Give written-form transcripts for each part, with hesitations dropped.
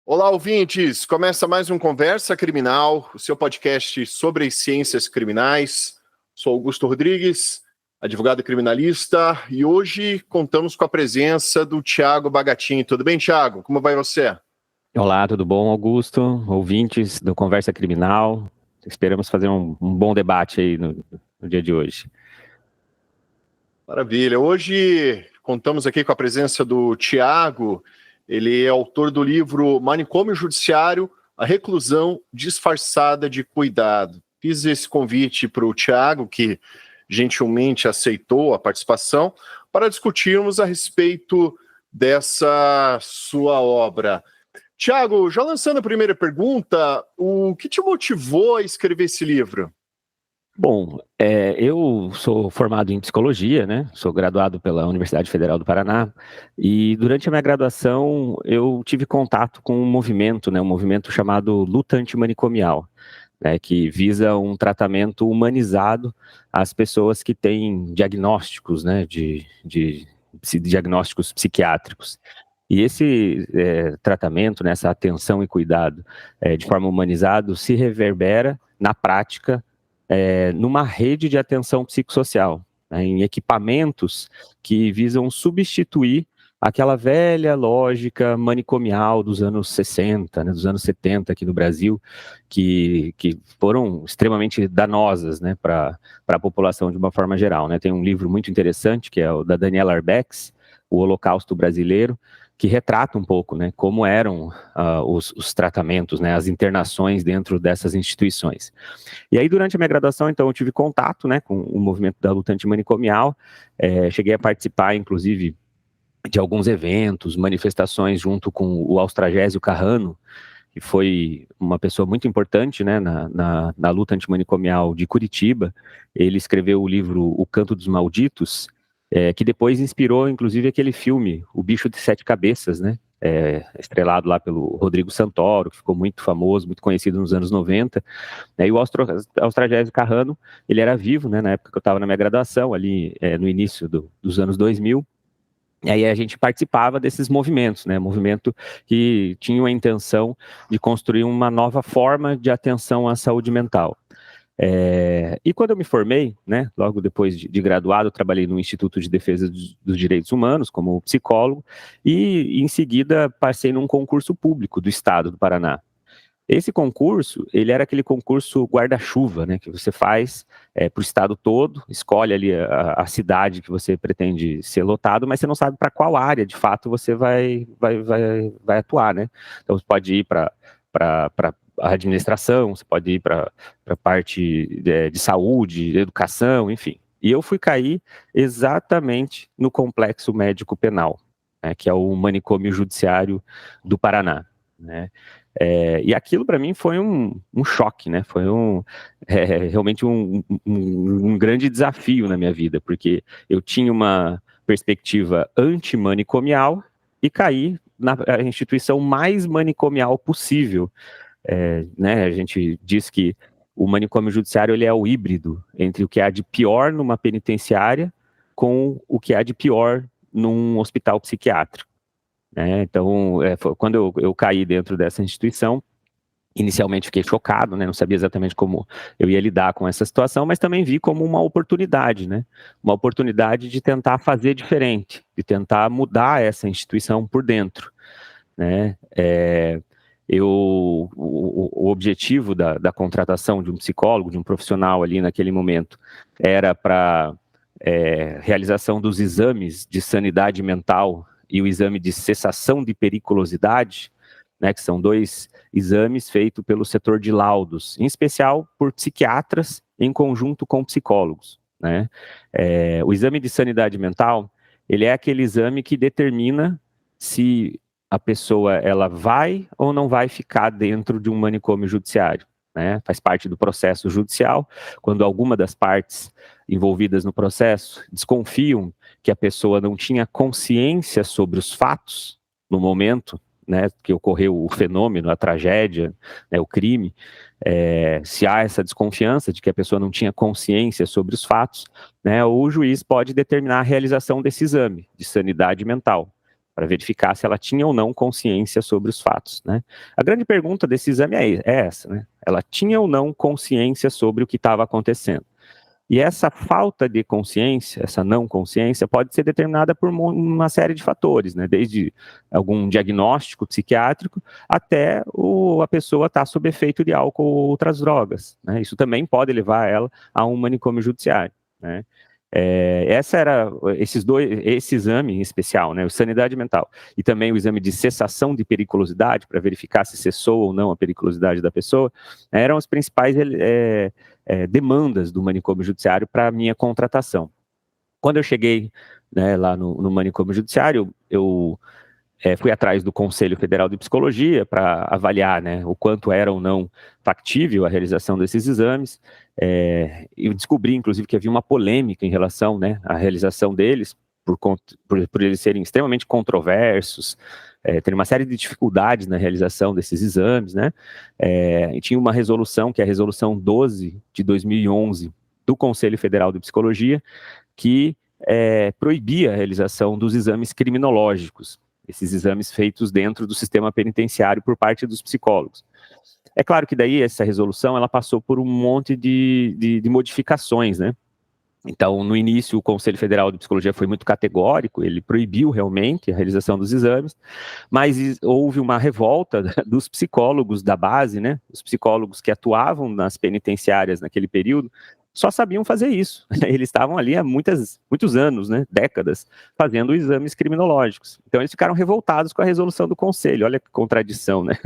Olá, ouvintes! Começa mais um Conversa Criminal, o seu podcast sobre as ciências criminais. Sou Augusto Rodrigues, advogado criminalista, e hoje contamos com a presença do Thiago Bagatin. Tudo bem, Thiago? Como vai você? Olá, tudo bom, Augusto? Ouvintes do Conversa Criminal. Esperamos fazer um bom debate aí no dia de hoje. Maravilha. Hoje contamos aqui com a presença do Thiago. Ele é autor do livro Manicômio Judiciário, a reclusão disfarçada de cuidado. Fiz esse convite para o Thiago, que gentilmente aceitou a participação, para discutirmos a respeito dessa sua obra. Thiago, já lançando a primeira pergunta, o que te motivou a escrever esse livro? Bom, eu sou formado em psicologia, né? Sou graduado pela Universidade Federal do Paraná e durante a minha graduação eu tive contato com um movimento, né? Um movimento chamado Luta Antimanicomial, né? Que visa um tratamento humanizado às pessoas que têm diagnósticos, né? De diagnósticos psiquiátricos. E esse tratamento, né, essa atenção e cuidado de forma humanizada se reverbera na prática numa rede de atenção psicossocial, né, em equipamentos que visam substituir aquela velha lógica manicomial dos anos 60, né, dos anos 70 aqui no Brasil, que foram extremamente danosas, né, para a população de uma forma geral, né. Tem um livro muito interessante, que é o da Daniela Arbex, O Holocausto Brasileiro, que retrata um pouco, né, como eram os tratamentos, né, as internações dentro dessas instituições. E aí, durante a minha graduação, então, eu tive contato, né, com o movimento da luta antimanicomial, cheguei a participar, inclusive, de alguns eventos, manifestações junto com o Austragésio Carrano, que foi uma pessoa muito importante, né, na luta antimanicomial de Curitiba. Ele escreveu o livro O Canto dos Malditos, que depois inspirou, inclusive, aquele filme, O Bicho de Sete Cabeças, né, estrelado lá pelo Rodrigo Santoro, que ficou muito famoso, muito conhecido nos anos 90, né, e o Austragésio Carrano, ele era vivo, né, na época que eu estava na minha graduação, ali no início dos anos 2000, e aí a gente participava desses movimentos, né, movimento que tinha a intenção de construir uma nova forma de atenção à saúde mental. E quando eu me formei, né, logo depois de graduado, eu trabalhei no Instituto de Defesa dos Direitos Humanos como psicólogo e em seguida passei num concurso público do Estado do Paraná. Esse concurso, ele era aquele concurso guarda-chuva, né, que você faz para o estado todo, escolhe ali a cidade que você pretende ser lotado, mas você não sabe para qual área, de fato, você vai atuar, né? Então, você pode ir para a administração, você pode ir para a parte de saúde, educação, enfim. E eu fui cair exatamente no complexo médico penal, né, que é o manicômio judiciário do Paraná, né? E aquilo para mim foi um choque, né? Foi realmente um grande desafio na minha vida, porque eu tinha uma perspectiva antimanicomial e caí na instituição mais manicomial possível. Né? A gente diz que o manicômio judiciário ele é o híbrido entre o que há de pior numa penitenciária com o que há de pior num hospital psiquiátrico. Então, quando eu caí dentro dessa instituição, inicialmente fiquei chocado, né? Não sabia exatamente como eu ia lidar com essa situação, mas também vi como uma oportunidade, né? Uma oportunidade de tentar fazer diferente, de tentar mudar essa instituição por dentro, né? O objetivo da contratação de um psicólogo, de um profissional ali naquele momento, era para realização dos exames de sanidade mental e o exame de cessação de periculosidade, né, que são dois exames feitos pelo setor de laudos, em especial por psiquiatras em conjunto com psicólogos, né? O exame de sanidade mental, ele é aquele exame que determina se a pessoa ela vai ou não vai ficar dentro de um manicômio judiciário, né? Faz parte do processo judicial, quando alguma das partes envolvidas no processo desconfiam que a pessoa não tinha consciência sobre os fatos no momento, né, que ocorreu o fenômeno, a tragédia, né, o crime, se há essa desconfiança de que a pessoa não tinha consciência sobre os fatos, né, o juiz pode determinar a realização desse exame de sanidade mental. para verificar se ela tinha ou não consciência sobre os fatos, né? A grande pergunta desse exame é essa, né? Ela tinha ou não consciência sobre o que estava acontecendo? E essa falta de consciência, essa não consciência, pode ser determinada por uma série de fatores, né? Desde algum diagnóstico psiquiátrico até a pessoa estar sob efeito de álcool ou outras drogas, né? Isso também pode levar ela a um manicômio judiciário, né? Esse exame em especial, né, o sanidade mental, e também o exame de cessação de periculosidade, para verificar se cessou ou não a periculosidade da pessoa, eram as principais demandas do manicômio judiciário para a minha contratação. Quando eu cheguei, né, lá no manicômio judiciário, eu fui atrás do Conselho Federal de Psicologia para avaliar, né, o quanto era ou não factível a realização desses exames. Eu descobri, inclusive, que havia uma polêmica em relação, né, à realização deles, por eles serem extremamente controversos, ter uma série de dificuldades na realização desses exames, né? E tinha uma resolução, que é a Resolução 12 de 2011, do Conselho Federal de Psicologia, que proibia a realização dos exames criminológicos, esses exames feitos dentro do sistema penitenciário por parte dos psicólogos. É claro que daí essa resolução ela passou por um monte de modificações, né? Então, no início, o Conselho Federal de Psicologia foi muito categórico, ele proibiu realmente a realização dos exames, mas houve uma revolta dos psicólogos da base, né? Os psicólogos que atuavam nas penitenciárias naquele período, só sabiam fazer isso. Eles estavam ali há muitos anos, né, décadas, fazendo exames criminológicos. Então eles ficaram revoltados com a resolução do conselho, olha que contradição, né?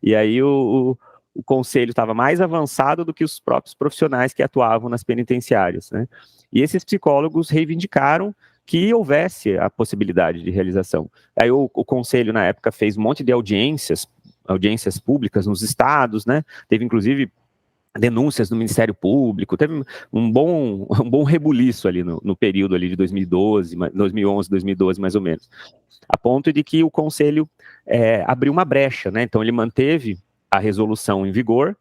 E aí o conselho estava mais avançado do que os próprios profissionais que atuavam nas penitenciárias, né? E esses psicólogos reivindicaram que houvesse a possibilidade de realização. Aí o conselho, na época, fez um monte de audiências públicas nos estados, né? Teve, inclusive, denúncias do Ministério Público, teve um bom rebuliço ali no período ali de 2011, 2012, mais ou menos, a ponto de que o Conselho abriu uma brecha, né? Então ele manteve a resolução em vigor,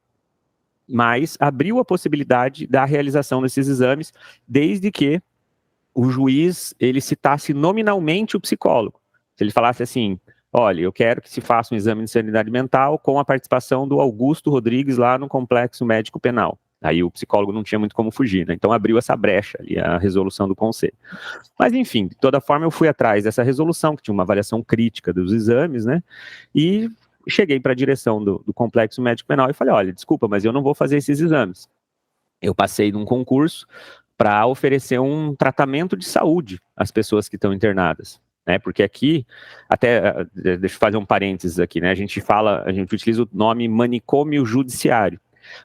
mas abriu a possibilidade da realização desses exames, desde que o juiz ele citasse nominalmente o psicólogo. Se ele falasse assim: olha, eu quero que se faça um exame de sanidade mental com a participação do Augusto Rodrigues lá no Complexo Médico Penal. Aí o psicólogo não tinha muito como fugir, né? Então abriu essa brecha ali, a resolução do conselho. Mas enfim, de toda forma eu fui atrás dessa resolução, que tinha uma avaliação crítica dos exames, né? E cheguei para a direção do Complexo Médico Penal e falei: olha, desculpa, mas eu não vou fazer esses exames. Eu passei num concurso para oferecer um tratamento de saúde às pessoas que estão internadas. Né, porque aqui, até, deixa eu fazer um parênteses aqui, né, a gente utiliza o nome manicômio judiciário,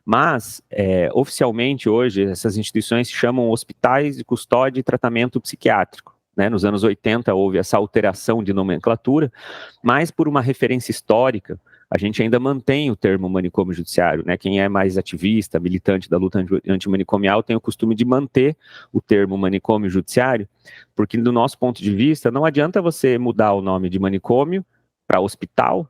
mas, oficialmente hoje, essas instituições se chamam hospitais de custódia e tratamento psiquiátrico, né, nos anos 80 houve essa alteração de nomenclatura, mas por uma referência histórica, a gente ainda mantém o termo manicômio judiciário, né? Quem é mais ativista, militante da luta antimanicomial, tem o costume de manter o termo manicômio judiciário, porque do nosso ponto de vista, não adianta você mudar o nome de manicômio para hospital,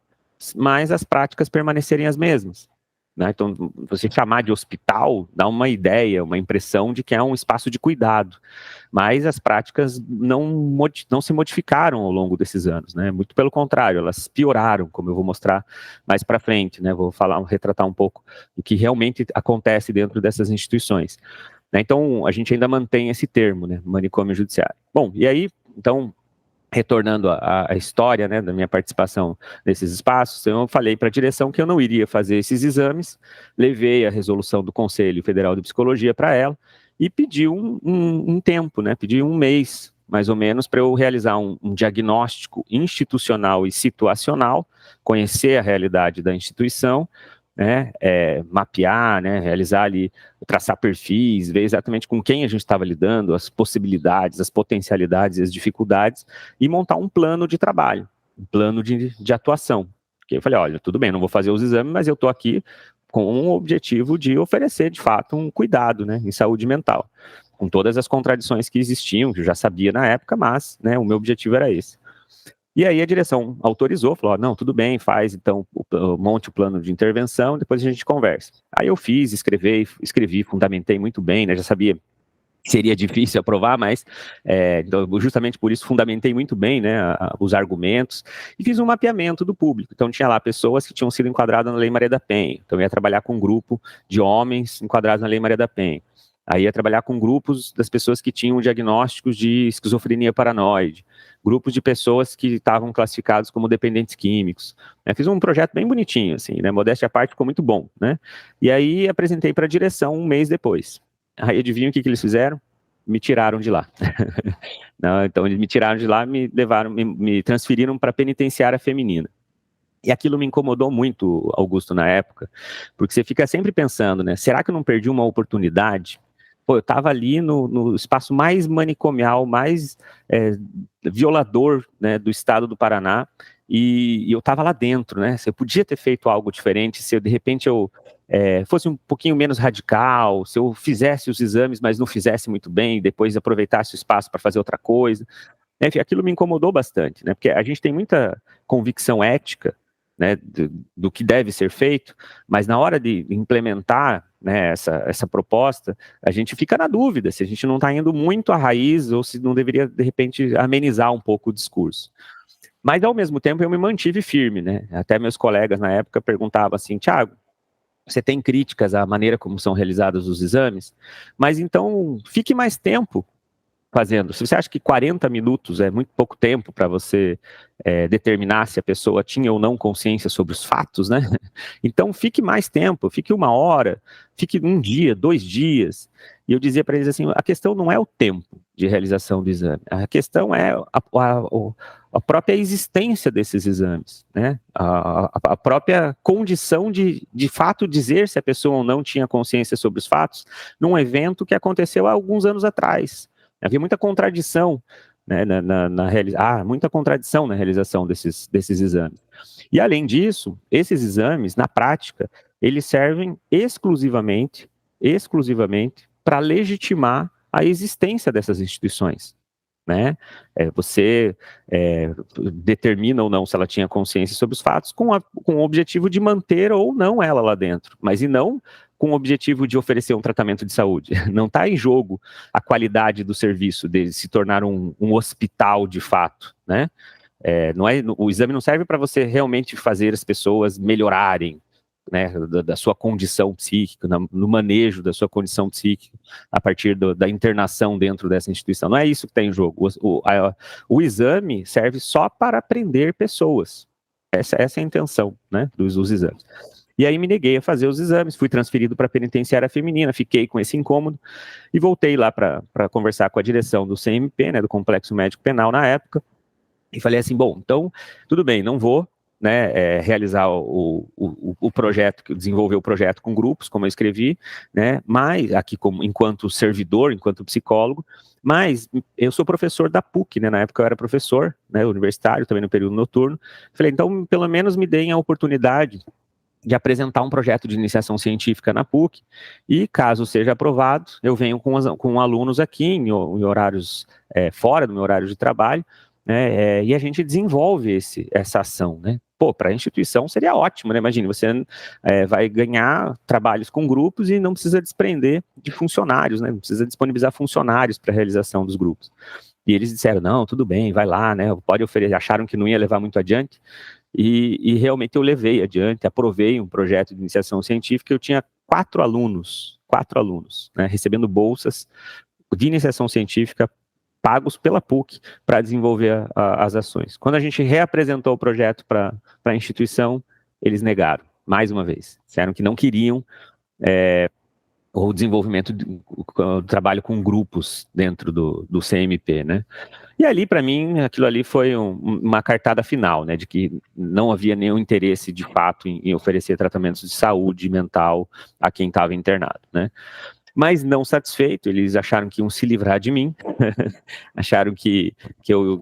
mas as práticas permanecerem as mesmas. Né? Então, você chamar de hospital dá uma ideia, uma impressão de que é um espaço de cuidado, mas as práticas não se modificaram ao longo desses anos, né? Muito pelo contrário, elas pioraram, como eu vou mostrar mais para frente, né? Vou retratar um pouco do que realmente acontece dentro dessas instituições. Né? Então, a gente ainda mantém esse termo, né? Manicômio judiciário. Bom, e aí, então, retornando à história, né, da minha participação nesses espaços, eu falei para a direção que eu não iria fazer esses exames, levei a resolução do Conselho Federal de Psicologia para ela e pedi um tempo, né, pedi um mês, mais ou menos, para eu realizar um diagnóstico institucional e situacional, conhecer a realidade da instituição, né, mapear, né, realizar ali, traçar perfis, ver exatamente com quem a gente estava lidando, as possibilidades, as potencialidades, as dificuldades, e montar um plano de trabalho, um plano de atuação. Porque eu falei: olha, tudo bem, não vou fazer os exames, mas eu estou aqui com o objetivo de oferecer, de fato, um cuidado, né, em saúde mental, com todas as contradições que existiam, que eu já sabia na época, mas, né, o meu objetivo era esse. E aí a direção autorizou, falou: não, tudo bem, faz, então, monte o plano de intervenção, depois a gente conversa. Aí eu fiz, escrevi, fundamentei muito bem, né, já sabia seria difícil aprovar, mas então, justamente por isso fundamentei muito bem, né, os argumentos e fiz um mapeamento do público. Então tinha lá pessoas que tinham sido enquadradas na Lei Maria da Penha. Então eu ia trabalhar com um grupo de homens enquadrados na Lei Maria da Penha. Aí ia trabalhar com grupos das pessoas que tinham diagnósticos de esquizofrenia paranoide, grupos de pessoas que estavam classificados como dependentes químicos. Eu fiz um projeto bem bonitinho, assim, né, modéstia à parte, ficou muito bom, né? E aí apresentei para a direção um mês depois. Aí adivinha o que eles fizeram? Me tiraram de lá. Não, então eles me tiraram de lá, me levaram, me transferiram para a penitenciária feminina. E aquilo me incomodou muito, Augusto, na época, porque você fica sempre pensando, né? Será que eu não perdi uma oportunidade? Pô, eu estava ali no espaço mais manicomial, mais violador, né, do estado do Paraná, e eu estava lá dentro, né? Você podia ter feito algo diferente, se eu, de repente eu fosse um pouquinho menos radical, se eu fizesse os exames, mas não fizesse muito bem, depois aproveitasse o espaço para fazer outra coisa. Enfim, aquilo me incomodou bastante, né? Porque a gente tem muita convicção ética, né, do que deve ser feito, mas na hora de implementar, né, essa proposta, a gente fica na dúvida se a gente não está indo muito à raiz ou se não deveria, de repente, amenizar um pouco o discurso. Mas, ao mesmo tempo, eu me mantive firme, né? Até meus colegas na época perguntavam assim, Thiago, você tem críticas à maneira como são realizados os exames, mas então fique mais tempo fazendo. Se você acha que 40 minutos é muito pouco tempo para você determinar se a pessoa tinha ou não consciência sobre os fatos, né? Então fique mais tempo, fique 1 hora, fique 1 dia, 2 dias. E eu dizia para eles assim, a questão não é o tempo de realização do exame, a questão é a própria existência desses exames, né? A própria condição de fato dizer se a pessoa ou não tinha consciência sobre os fatos num evento que aconteceu há alguns anos atrás. Havia muita contradição, né, muita contradição na realização desses exames. E, além disso, esses exames, na prática, eles servem exclusivamente para legitimar a existência dessas instituições, né? Você determina ou não se ela tinha consciência sobre os fatos com o objetivo de manter ou não ela lá dentro, mas e não com o objetivo de oferecer um tratamento de saúde. Não está em jogo a qualidade do serviço, de se tornar um hospital de fato, né? O exame não serve para você realmente fazer as pessoas melhorarem, né, da sua condição psíquica, no manejo da sua condição psíquica, a partir da internação dentro dessa instituição. Não é isso que está em jogo. O exame serve só para prender pessoas. Essa é a intenção, né, dos exames. E aí me neguei a fazer os exames, fui transferido para a penitenciária feminina, fiquei com esse incômodo e voltei lá para conversar com a direção do CMP, né, do Complexo Médico Penal na época, e falei assim, bom, então, tudo bem, não vou, né, realizar o projeto, desenvolver o projeto com grupos, como eu escrevi, né, mas aqui enquanto servidor, enquanto psicólogo, mas eu sou professor da PUC, né, na época eu era professor, né, universitário, também no período noturno, falei, então, pelo menos me deem a oportunidade de apresentar um projeto de iniciação científica na PUC, e caso seja aprovado, eu venho com alunos aqui, em horários fora do meu horário de trabalho, né, e a gente desenvolve essa ação, né. Pô, para a instituição seria ótimo, né, imagine, você vai ganhar trabalhos com grupos e não precisa desprender de funcionários, né, não precisa disponibilizar funcionários para a realização dos grupos. E eles disseram, não, tudo bem, vai lá, né, pode oferecer, acharam que não ia levar muito adiante, e realmente eu levei adiante, aprovei um projeto de iniciação científica, eu tinha 4 alunos, né, recebendo bolsas de iniciação científica pagos pela PUC para desenvolver as ações. Quando a gente reapresentou o projeto para a instituição, eles negaram, mais uma vez, disseram que não queriam o desenvolvimento do trabalho com grupos dentro do CMP, né? E ali, para mim, aquilo ali foi uma cartada final, né, de que não havia nenhum interesse, de fato, em oferecer tratamentos de saúde mental a quem estava internado, né? Mas não satisfeito, eles acharam que iam se livrar de mim, acharam que eu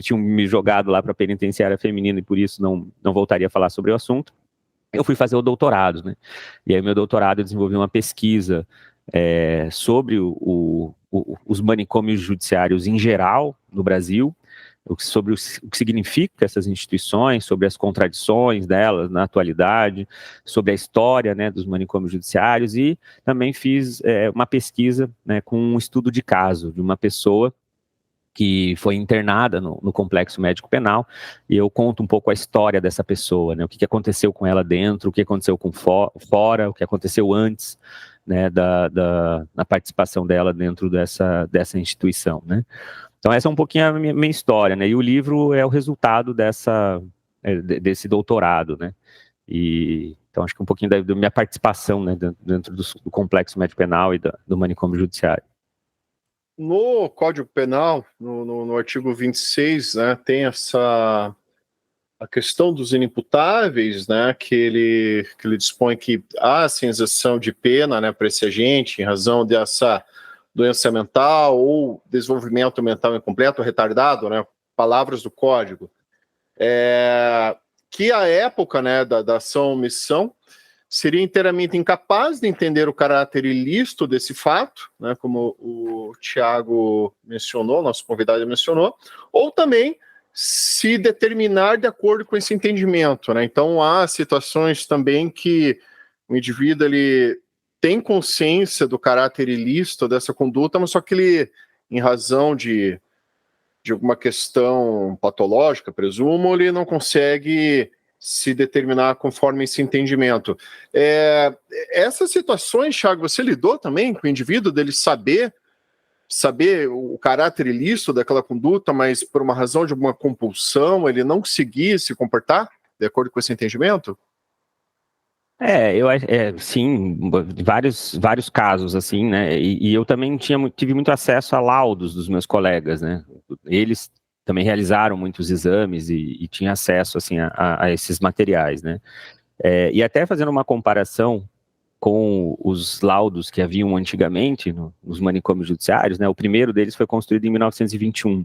tinha me jogado lá para a penitenciária feminina e por isso não voltaria a falar sobre o assunto. Eu fui fazer o doutorado, né? E aí, meu doutorado, eu desenvolvi uma pesquisa sobre os manicômios judiciários em geral no Brasil, sobre o que significa essas instituições, sobre as contradições delas na atualidade, sobre a história, né, dos manicômios judiciários, e também fiz uma pesquisa, né, com um estudo de caso de uma pessoa que foi internada no Complexo Médico Penal, e eu conto um pouco a história dessa pessoa, né, o que aconteceu com ela dentro, o que aconteceu com fora, o que aconteceu antes, né, da participação dela dentro dessa instituição, né. Então essa é um pouquinho a minha história, né, e o livro é o resultado desse doutorado, né, e então acho que um pouquinho da minha participação, né, dentro do Complexo Médico Penal e do manicômio judiciário. No Código Penal, no artigo 26, né, tem a questão dos inimputáveis, né, que ele dispõe que há sim, isenção de pena, né, para esse agente em razão dessa doença mental ou desenvolvimento mental incompleto, retardado, né, palavras do Código, que a época, né, da ação-omissão seria inteiramente incapaz de entender o caráter ilícito desse fato, né, como o Tiago mencionou, nosso convidado mencionou, ou também se determinar de acordo com esse entendimento, né? Então há situações também que o indivíduo ele tem consciência do caráter ilícito dessa conduta, mas só que ele, em razão de alguma questão patológica, presumo, ele não consegue se determinar conforme esse entendimento. Essas situações, Thiago, você lidou também com o indivíduo dele saber o caráter ilícito daquela conduta, mas por uma razão de alguma compulsão, ele não conseguir se comportar de acordo com esse entendimento? Sim, vários casos, assim, né, e eu também tive muito acesso a laudos dos meus colegas, né, eles também realizaram muitos exames e tinha acesso, assim, a esses materiais, né, e até fazendo uma comparação com os laudos que haviam antigamente nos manicômios judiciários, né, o primeiro deles foi construído em 1921,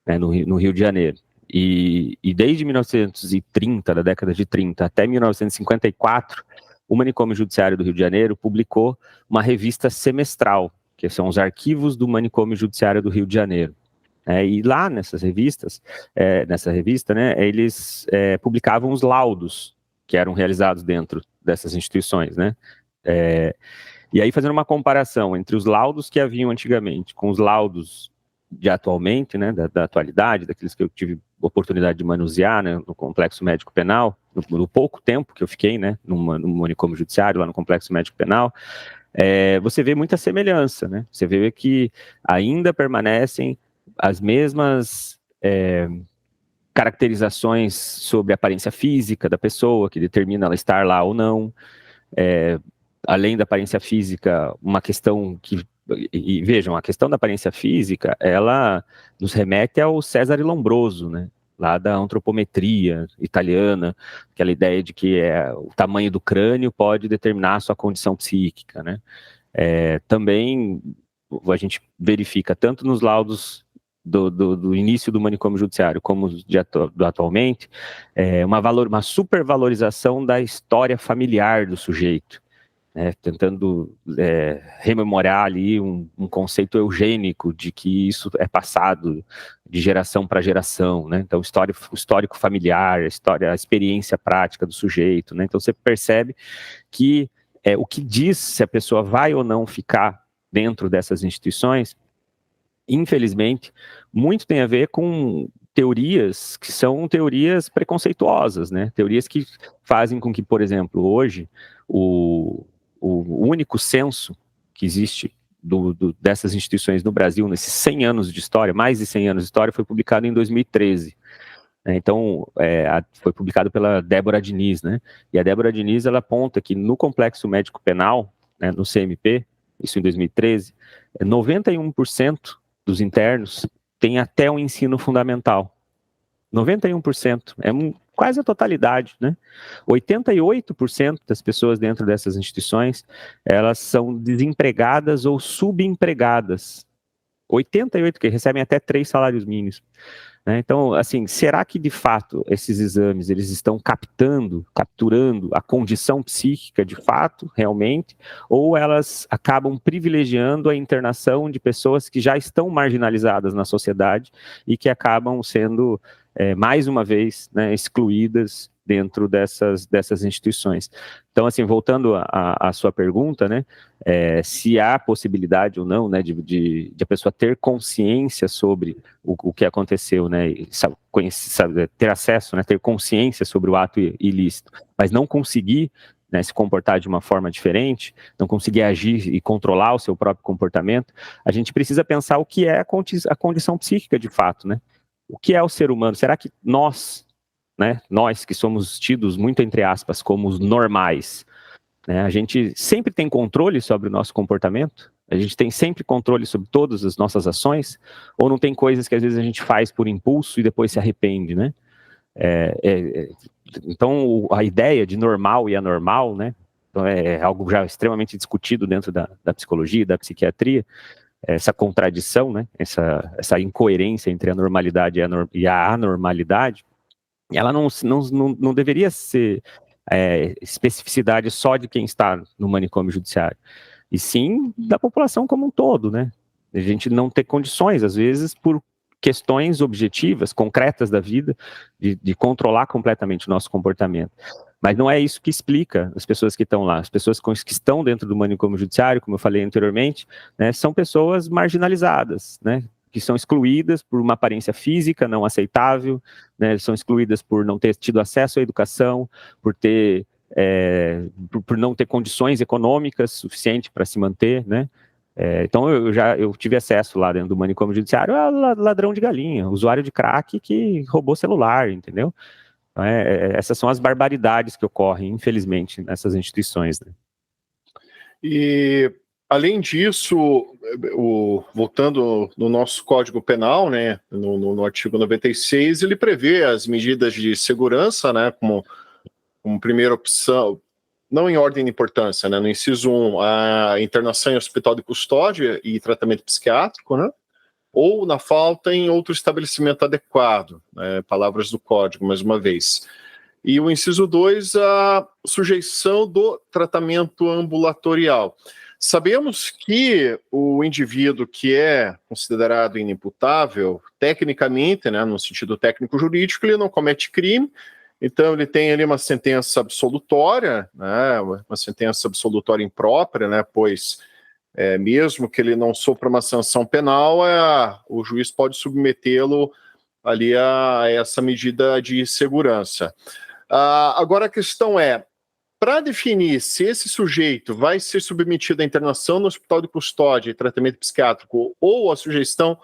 né, no Rio de Janeiro. E desde 1930, da década de 30 até 1954, o Manicômio Judiciário do Rio de Janeiro publicou uma revista semestral, que são os arquivos do Manicômio Judiciário do Rio de Janeiro. E lá nessa revista, né, eles publicavam os laudos que eram realizados dentro dessas instituições, né? E aí, fazendo uma comparação entre os laudos que haviam antigamente com os laudos de atualmente, né, da atualidade, daqueles que eu tive oportunidade de manusear, né, no Complexo Médico Penal, no pouco tempo que eu fiquei, né, no manicômio judiciário, lá no Complexo Médico Penal, você vê muita semelhança, né, você vê que ainda permanecem as mesmas caracterizações sobre a aparência física da pessoa, que determina ela estar lá ou não, além da aparência física, uma questão que... E vejam, a questão da aparência física, ela nos remete ao Cesare Lombroso, né? Lá da antropometria italiana, aquela ideia de que o tamanho do crânio pode determinar a sua condição psíquica, né? Também a gente verifica tanto nos laudos do início do manicômio judiciário como do atualmente, uma supervalorização da história familiar do sujeito, tentando rememorar ali um conceito eugênico de que isso é passado de geração para geração, né? Então, o histórico familiar, a experiência prática do sujeito, né? Então, você percebe que o que diz se a pessoa vai ou não ficar dentro dessas instituições, infelizmente, muito tem a ver com teorias que são teorias preconceituosas, né? Teorias que fazem com que, por exemplo, hoje, o único censo que existe dessas instituições no Brasil, nesses 100 anos de história, mais de 100 anos de história, foi publicado em 2013. Então, foi publicado pela Débora Diniz, né? E a Débora Diniz, ela aponta que no Complexo Médico Penal, né, no CMP, isso em 2013, 91% dos internos têm até o ensino fundamental. 91%, quase a totalidade, né? 88% das pessoas dentro dessas instituições, elas são desempregadas ou subempregadas. 88% que recebem até 3 salários mínimos. né? Então, assim, será que de fato esses exames eles estão capturando a condição psíquica de fato, realmente, ou elas acabam privilegiando a internação de pessoas que já estão marginalizadas na sociedade e que acabam sendo, mais uma vez, né, excluídas dentro dessas instituições? Então, assim, voltando à sua pergunta, né, se há possibilidade ou não, né, de a pessoa ter consciência sobre o que aconteceu, né, ter acesso, né, ter consciência sobre o ato ilícito, mas não conseguir, né, se comportar de uma forma diferente, não conseguir agir e controlar o seu próprio comportamento, a gente precisa pensar o que é a condição psíquica de fato, né? O que é o ser humano? Será que nós, né, nós que somos tidos muito entre aspas como os normais, né, a gente sempre tem controle sobre o nosso comportamento? A gente tem sempre controle sobre todas as nossas ações? Ou não tem coisas que às vezes a gente faz por impulso e depois se arrepende, né? Então, a ideia de normal e anormal, né, então é algo já extremamente discutido dentro da psicologia e da psiquiatria, essa contradição, né, essa incoerência entre a normalidade e a anormalidade, ela não deveria ser especificidade só de quem está no manicômio judiciário, e sim da população como um todo, né? A gente não ter condições, às vezes, por questões objetivas, concretas da vida, de controlar completamente o nosso comportamento. Mas não é isso que explica as pessoas que estão lá. As pessoas que estão dentro do manicômio judiciário, como eu falei anteriormente, né, são pessoas marginalizadas, né, que são excluídas por uma aparência física não aceitável, né, são excluídas por não ter tido acesso à educação, por não ter condições econômicas suficientes para se manter, né? Então eu tive acesso lá dentro do manicômio judiciário a ladrão de galinha, usuário de crack que roubou celular, entendeu? Então, essas são as barbaridades que ocorrem, infelizmente, nessas instituições, né? E, além disso, voltando no nosso Código Penal, né, no artigo 96, ele prevê as medidas de segurança, né, como primeira opção, não em ordem de importância, né, no inciso 1, a internação em hospital de custódia e tratamento psiquiátrico, né, ou na falta em outro estabelecimento adequado, né, palavras do Código, mais uma vez. E o inciso 2, a sujeição do tratamento ambulatorial. Sabemos que o indivíduo que é considerado inimputável, tecnicamente, né, no sentido técnico-jurídico, ele não comete crime, então ele tem ali uma sentença absolutória, né, uma sentença absolutória imprópria, né, pois mesmo que ele não sofra uma sanção penal, o juiz pode submetê-lo ali a essa medida de segurança. Agora a questão é, para definir se esse sujeito vai ser submetido à internação no hospital de custódia e tratamento psiquiátrico ou a sujeição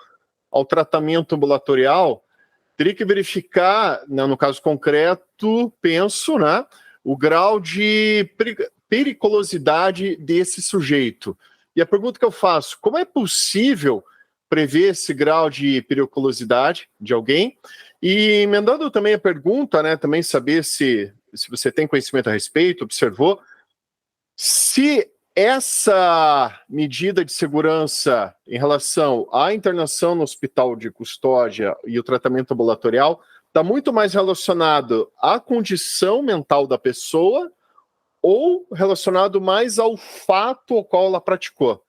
ao tratamento ambulatorial, teria que verificar, né, no caso concreto, penso, né, o grau de periculosidade desse sujeito. E a pergunta que eu faço, como é possível prever esse grau de periculosidade de alguém? E emendando também a pergunta, né, também saber se você tem conhecimento a respeito, observou, se essa medida de segurança em relação à internação no hospital de custódia e o tratamento ambulatorial está muito mais relacionado à condição mental da pessoa ou relacionado mais ao fato ao qual ela praticou,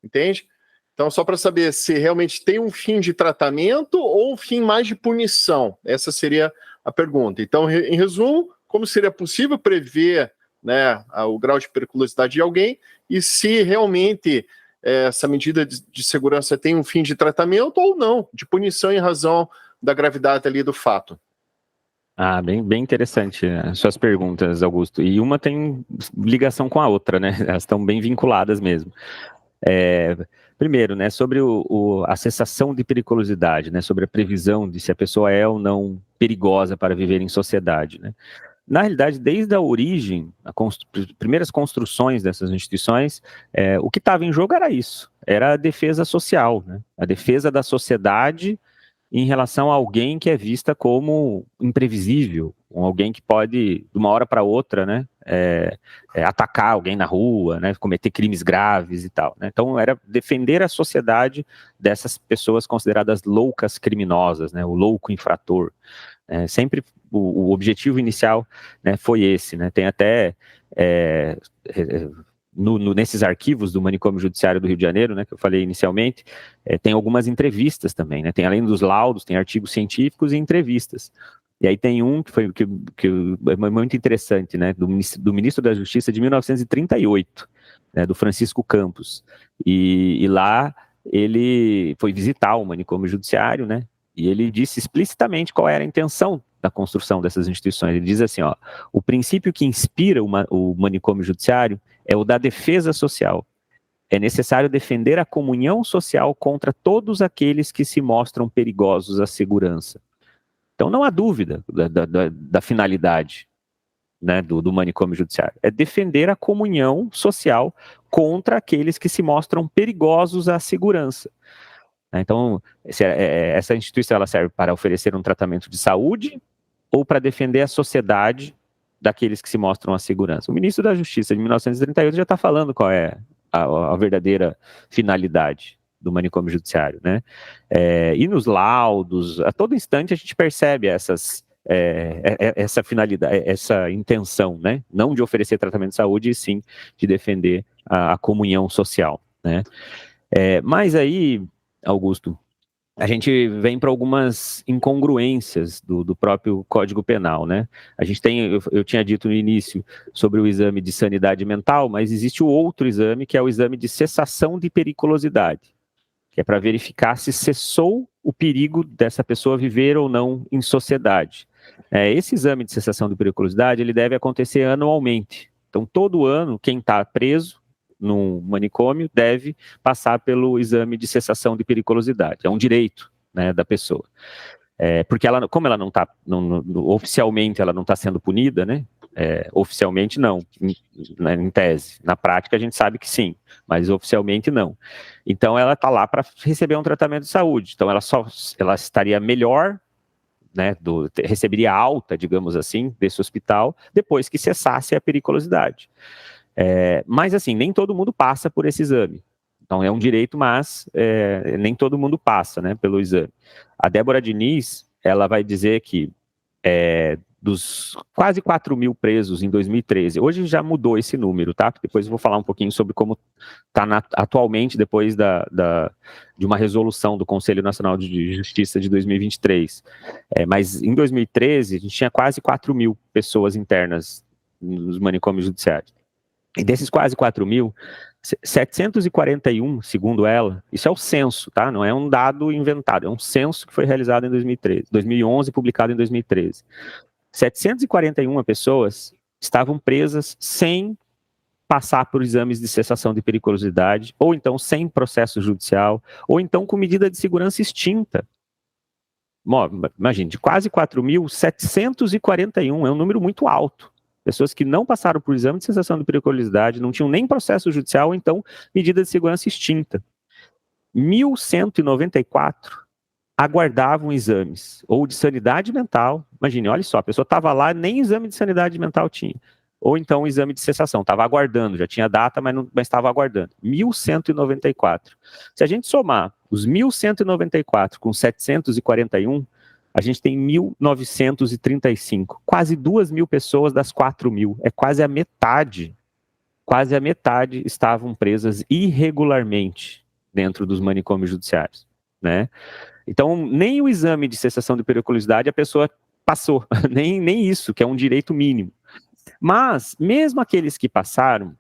entende? Então, só para saber se realmente tem um fim de tratamento ou um fim mais de punição. Essa seria a pergunta. Então, em resumo, como seria possível prever, né, o grau de periculosidade de alguém e se realmente essa medida de segurança tem um fim de tratamento ou não, de punição em razão da gravidade ali do fato. Bem interessante as suas perguntas, Augusto. E uma tem ligação com a outra, né? Elas estão bem vinculadas mesmo. Primeiro, né, sobre a sensação de periculosidade, né, sobre a previsão de se a pessoa é ou não perigosa para viver em sociedade, né? Na realidade, desde a origem, as primeiras construções dessas instituições, o que estava em jogo era isso, era a defesa social, né? A defesa da sociedade em relação a alguém que é vista como imprevisível, alguém que pode, de uma hora para outra, né, atacar alguém na rua, né, cometer crimes graves e tal, né? Então era defender a sociedade dessas pessoas consideradas loucas criminosas, né, o louco infrator. Sempre o objetivo inicial, né, foi esse, né? Tem até nesses arquivos do Manicômio Judiciário do Rio de Janeiro, né, que eu falei inicialmente, tem algumas entrevistas também, né? Tem, além dos laudos, tem artigos científicos e entrevistas. E aí tem um que é muito interessante, né, do ministro da Justiça de 1938, né, do Francisco Campos. E lá ele foi visitar o Manicômio Judiciário, né? E ele disse explicitamente qual era a intenção da construção dessas instituições. Ele diz assim, ó: o princípio que inspira o manicômio judiciário é o da defesa social. É necessário defender a comunhão social contra todos aqueles que se mostram perigosos à segurança. Então não há dúvida da finalidade, né, do manicômio judiciário. É defender a comunhão social contra aqueles que se mostram perigosos à segurança. Então, essa instituição ela serve para oferecer um tratamento de saúde ou para defender a sociedade daqueles que se mostram à segurança. O ministro da Justiça de 1938 já está falando qual é a verdadeira finalidade do manicômio judiciário, né? E nos laudos, a todo instante a gente percebe essa finalidade, essa intenção, né? Não de oferecer tratamento de saúde, e sim de defender a comunhão social, né? Mas aí, Augusto, a gente vem para algumas incongruências do próprio Código Penal, né? A gente tem, eu tinha dito no início sobre o exame de sanidade mental, mas existe o outro exame, que é o exame de cessação de periculosidade, que é para verificar se cessou o perigo dessa pessoa viver ou não em sociedade. Esse exame de cessação de periculosidade, ele deve acontecer anualmente. Então, todo ano, quem está preso no manicômio deve passar pelo exame de cessação de periculosidade. É um direito, né, da pessoa. Porque ela, como ela não está, oficialmente ela não está sendo punida, né? Oficialmente não, em tese. Na prática a gente sabe que sim, mas oficialmente não. Então ela está lá para receber um tratamento de saúde. Então ela estaria melhor, né, receberia alta, digamos assim, desse hospital, depois que cessasse a periculosidade. Mas assim, nem todo mundo passa por esse exame. Então é um direito, mas nem todo mundo passa, né, pelo exame. A Débora Diniz, ela vai dizer que dos quase 4.000 presos em 2013, hoje já mudou esse número, tá? Depois eu vou falar um pouquinho sobre como está atualmente, depois de uma resolução do Conselho Nacional de Justiça de 2023. Mas em 2013, a gente tinha quase 4.000 pessoas internas nos manicômios judiciários. E desses quase 4.000, 741, segundo ela, isso é o censo, tá? Não é um dado inventado, é um censo que foi realizado em 2011, publicado em 2013. 741 pessoas estavam presas sem passar por exames de cessação de periculosidade, ou então sem processo judicial, ou então com medida de segurança extinta. Imagine, de quase 4.000, 741 é um número muito alto. Pessoas que não passaram por exame de cessação de periculosidade, não tinham nem processo judicial, ou então medida de segurança extinta. 1.194 aguardavam exames, ou de sanidade mental. Imagine, olha só, a pessoa estava lá, nem exame de sanidade mental tinha. Ou então exame de cessação, estava aguardando, já tinha data, mas estava aguardando. 1.194. Se a gente somar os 1.194 com 741, a gente tem 1.935, quase 2.000 pessoas das 4.000, quase a metade estavam presas irregularmente dentro dos manicômios judiciários, né? Então, nem o exame de cessação de periculosidade a pessoa passou, nem isso, que é um direito mínimo. Mas, mesmo aqueles que passaram,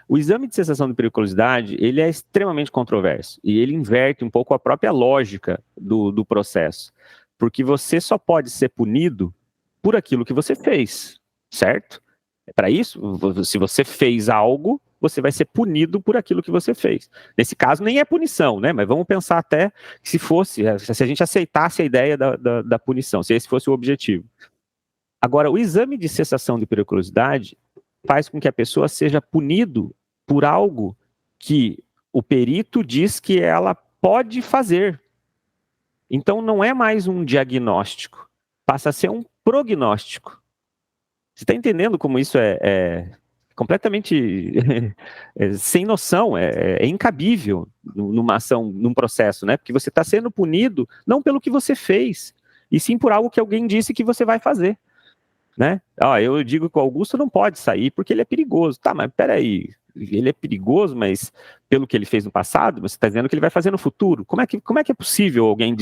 o exame de cessação de periculosidade, ele é extremamente controverso, e ele inverte um pouco a própria lógica do processo, porque você só pode ser punido por aquilo que você fez, certo? Para isso, se você fez algo, você vai ser punido por aquilo que você fez. Nesse caso, nem é punição, né? Mas vamos pensar até que se a gente aceitasse a ideia da punição, se esse fosse o objetivo. Agora, o exame de cessação de periculosidade faz com que a pessoa seja punido por algo que o perito diz que ela pode fazer. Então, não é mais um diagnóstico, passa a ser um prognóstico. Você está entendendo como isso é completamente sem noção, é incabível numa ação, num processo, né? Porque você está sendo punido não pelo que você fez, e sim por algo que alguém disse que você vai fazer, né? Eu digo que o Augusto não pode sair porque ele é perigoso. Tá, mas peraí, ele é perigoso, mas pelo que ele fez no passado, você está dizendo que ele vai fazer no futuro. Como é que é possível alguém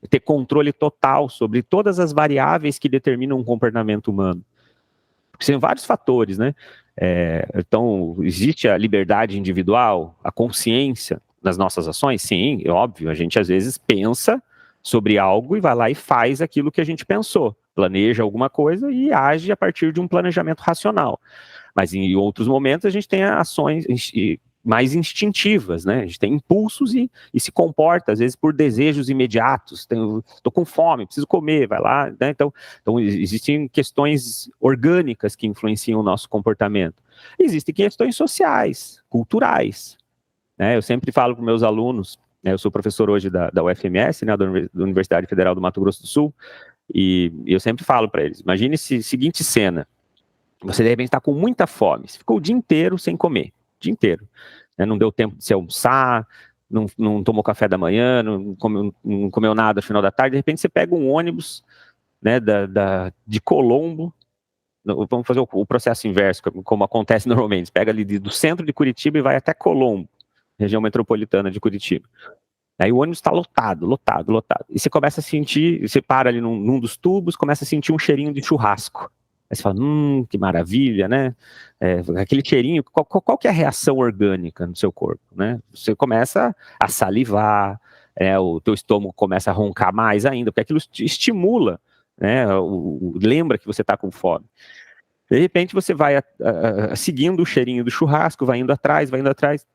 ter controle total sobre todas as variáveis que determinam um comportamento humano? Porque são vários fatores, né? Então, existe a liberdade individual, a consciência nas nossas ações? Sim, é óbvio, a gente às vezes pensa sobre algo e vai lá e faz aquilo que a gente pensou, planeja alguma coisa e age a partir de um planejamento racional. Mas em outros momentos a gente tem ações mais instintivas, né? A gente tem impulsos e se comporta, às vezes, por desejos imediatos. Estou com fome, preciso comer, vai lá, né? Então, existem questões orgânicas que influenciam o nosso comportamento. Existem questões sociais, culturais, né? Eu sempre falo para meus alunos, né? Eu sou professor hoje da UFMS, né? Da Universidade Federal do Mato Grosso do Sul, e eu sempre falo para eles, imagine a seguinte cena: você de repente está com muita fome, você ficou o dia inteiro sem comer, o dia inteiro, né? Não deu tempo de se almoçar, não tomou café da manhã, não comeu nada no final da tarde, de repente você pega um ônibus, né, de Colombo, vamos fazer o processo inverso, como acontece normalmente, você pega ali do centro de Curitiba e vai até Colombo, região metropolitana de Curitiba. Aí o ônibus está lotado, lotado, lotado. E você começa a sentir, você para ali num dos tubos, começa a sentir um cheirinho de churrasco. Aí você fala, que maravilha, né? Aquele cheirinho, qual que é a reação orgânica no seu corpo, né? Você começa a salivar, o teu estômago começa a roncar mais ainda, porque aquilo te estimula, né? Lembra que você está com fome. De repente você vai seguindo o cheirinho do churrasco, vai indo atrás,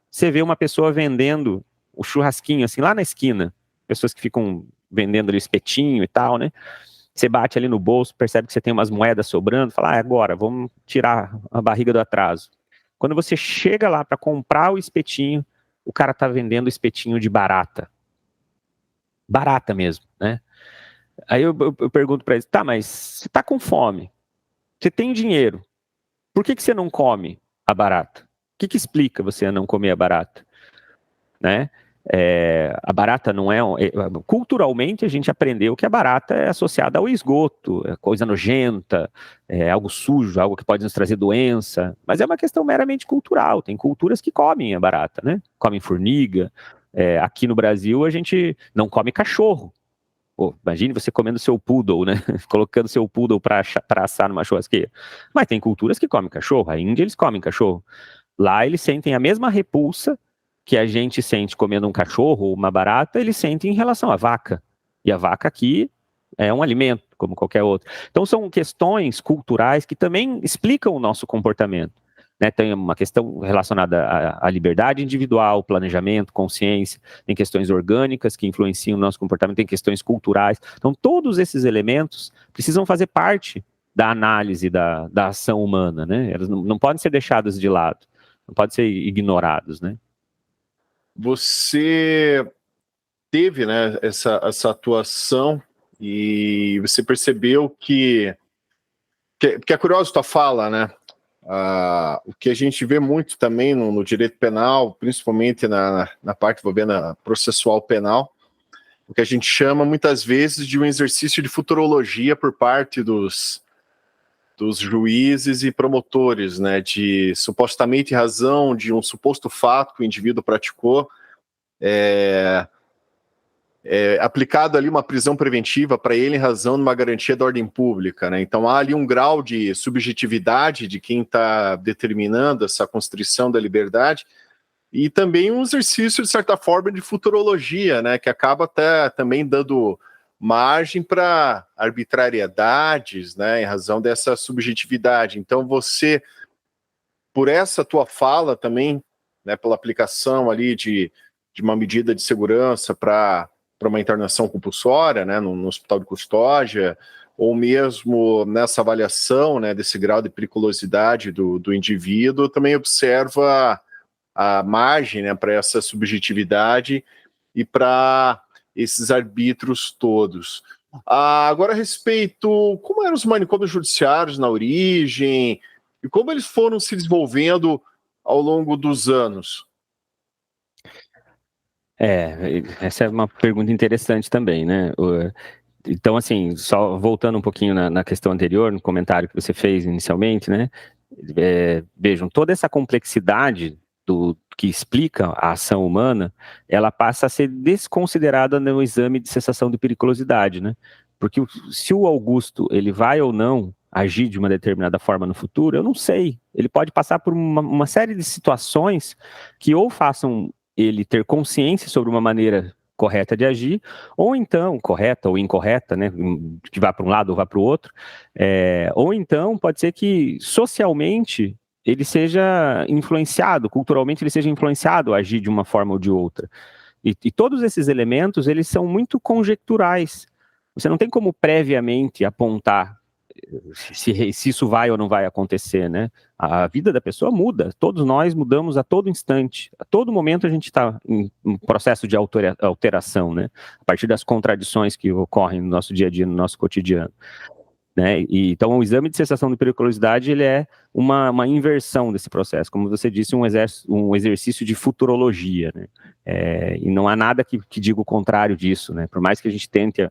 você vê uma pessoa vendendo o churrasquinho, assim, lá na esquina, pessoas que ficam vendendo ali espetinho e tal, né? Você bate ali no bolso, percebe que você tem umas moedas sobrando, fala, agora, vamos tirar a barriga do atraso. Quando você chega lá para comprar o espetinho, o cara tá vendendo espetinho de barata. Barata mesmo, né? Aí eu pergunto para ele, tá, mas você tá com fome, você tem dinheiro, por que você não come a barata? O que explica você não comer a barata? Né? A barata não é... Culturalmente, a gente aprendeu que a barata é associada ao esgoto, é coisa nojenta, é algo sujo, algo que pode nos trazer doença, mas é uma questão meramente cultural. Tem culturas que comem a barata, né? Comem formiga. Aqui no Brasil, a gente não come cachorro. Imagine você comendo seu poodle, né? Colocando seu poodle para assar numa churrasqueira. Mas tem culturas que comem cachorro. A Índia, eles comem cachorro. Lá, eles sentem a mesma repulsa que a gente sente comendo um cachorro ou uma barata, eles sentem em relação à vaca. E a vaca aqui é um alimento, como qualquer outro. Então, são questões culturais que também explicam o nosso comportamento. Né? Tem uma questão relacionada à liberdade individual, planejamento, consciência, tem questões orgânicas que influenciam o nosso comportamento, tem questões culturais. Então, todos esses elementos precisam fazer parte da análise da ação humana, né? Elas não podem ser deixadas de lado, não podem ser ignorados, né? Você teve, né, essa atuação e você percebeu que é curioso tua fala, né? O que a gente vê muito também no direito penal, principalmente na parte envolvendo a processual penal, o que a gente chama muitas vezes de um exercício de futurologia por parte dos juízes e promotores, né, de supostamente razão de um suposto fato que o indivíduo praticou, aplicado ali uma prisão preventiva para ele em razão de uma garantia da ordem pública, né? Então há ali um grau de subjetividade de quem está determinando essa constrição da liberdade e também um exercício, de certa forma, de futurologia, né, que acaba até também dando margem para arbitrariedades, né, em razão dessa subjetividade. Então você, por essa tua fala também, né, pela aplicação ali de uma medida de segurança para uma internação compulsória, né, no hospital de custódia, ou mesmo nessa avaliação, né, desse grau de periculosidade do indivíduo, também observa a margem, né, para essa subjetividade e para esses arbítrios todos. Agora, a respeito, como eram os manicômios judiciários na origem e como eles foram se desenvolvendo ao longo dos anos? Essa é uma pergunta interessante também, né? Então, assim, só voltando um pouquinho na questão anterior, no comentário que você fez inicialmente, né? Vejam, toda essa complexidade do que explica a ação humana, ela passa a ser desconsiderada no exame de cessação de periculosidade, né? Porque se o Augusto, ele vai ou não agir de uma determinada forma no futuro, eu não sei. Ele pode passar por uma série de situações que ou façam ele ter consciência sobre uma maneira correta de agir, ou então, correta ou incorreta, né, que vá para um lado ou vá para o outro, ou então pode ser que socialmente ele seja influenciado, culturalmente ele seja influenciado a agir de uma forma ou de outra. E todos esses elementos, eles são muito conjecturais. Você não tem como previamente apontar se isso vai ou não vai acontecer, né? A vida da pessoa muda, todos nós mudamos a todo instante, a todo momento a gente está em um processo de alteração, né? A partir das contradições que ocorrem no nosso dia a dia, no nosso cotidiano. Né? Então, o exame de cessação de periculosidade ele é uma inversão desse processo, como você disse, um exercício de futurologia, né? E não há nada que diga o contrário disso, né? Por mais que a gente tente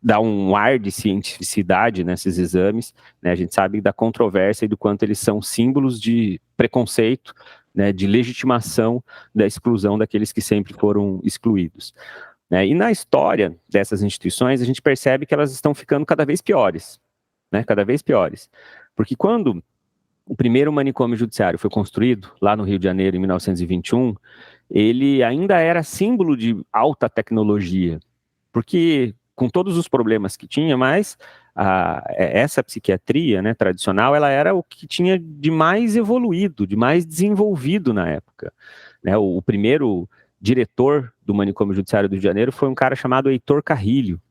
dar um ar de cientificidade nesses exames, né? A gente sabe da controvérsia e do quanto eles são símbolos de preconceito, né? De legitimação da exclusão daqueles que sempre foram excluídos. E na história dessas instituições, a gente percebe que elas estão ficando cada vez piores, né? Cada vez piores. Porque quando o primeiro manicômio judiciário foi construído, lá no Rio de Janeiro, em 1921, ele ainda era símbolo de alta tecnologia, porque com todos os problemas que tinha, mas essa psiquiatria, né, tradicional, ela era o que tinha de mais evoluído, de mais desenvolvido na época. Né? O primeiro diretor do manicômio judiciário do Rio de Janeiro foi um cara chamado Heitor Carrilho.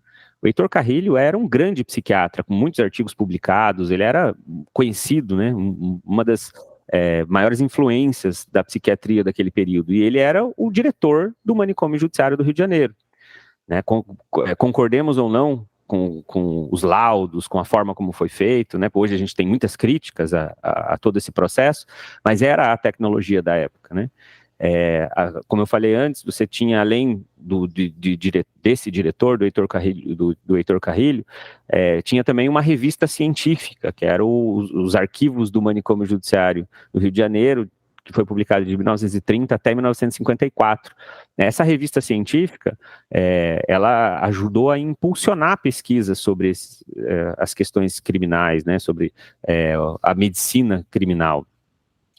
O Heitor Carrilho era um grande psiquiatra, com muitos artigos publicados, ele era conhecido, né, uma das maiores influências da psiquiatria daquele período, e ele era o diretor do manicômio judiciário do Rio de Janeiro. Né, concordemos ou não com os laudos, com a forma como foi feito, né? Hoje a gente tem muitas críticas a todo esse processo, mas era a tecnologia da época, né? Como eu falei antes, você tinha, além desse diretor, do Heitor Carrilho, tinha também uma revista científica, que era os arquivos do manicômio judiciário do Rio de Janeiro, que foi publicada de 1930 até 1954. Essa revista científica, ela ajudou a impulsionar pesquisas sobre as questões criminais, né, sobre a medicina criminal,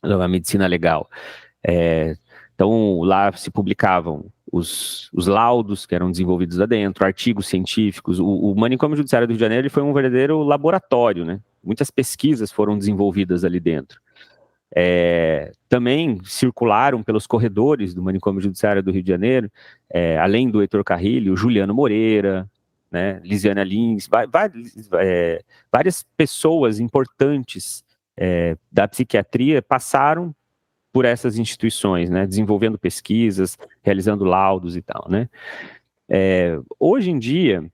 a medicina legal. Então, lá se publicavam os laudos que eram desenvolvidos lá dentro, artigos científicos. O manicômio judiciário do Rio de Janeiro ele foi um verdadeiro laboratório, né? Muitas pesquisas foram desenvolvidas ali dentro. Também circularam pelos corredores do manicômio judiciário do Rio de Janeiro, além do Heitor Carrilho, Juliano Moreira, né, Lisiana Lins, várias pessoas importantes da psiquiatria passaram por essas instituições, né, desenvolvendo pesquisas, realizando laudos e tal, né. Hoje em dia,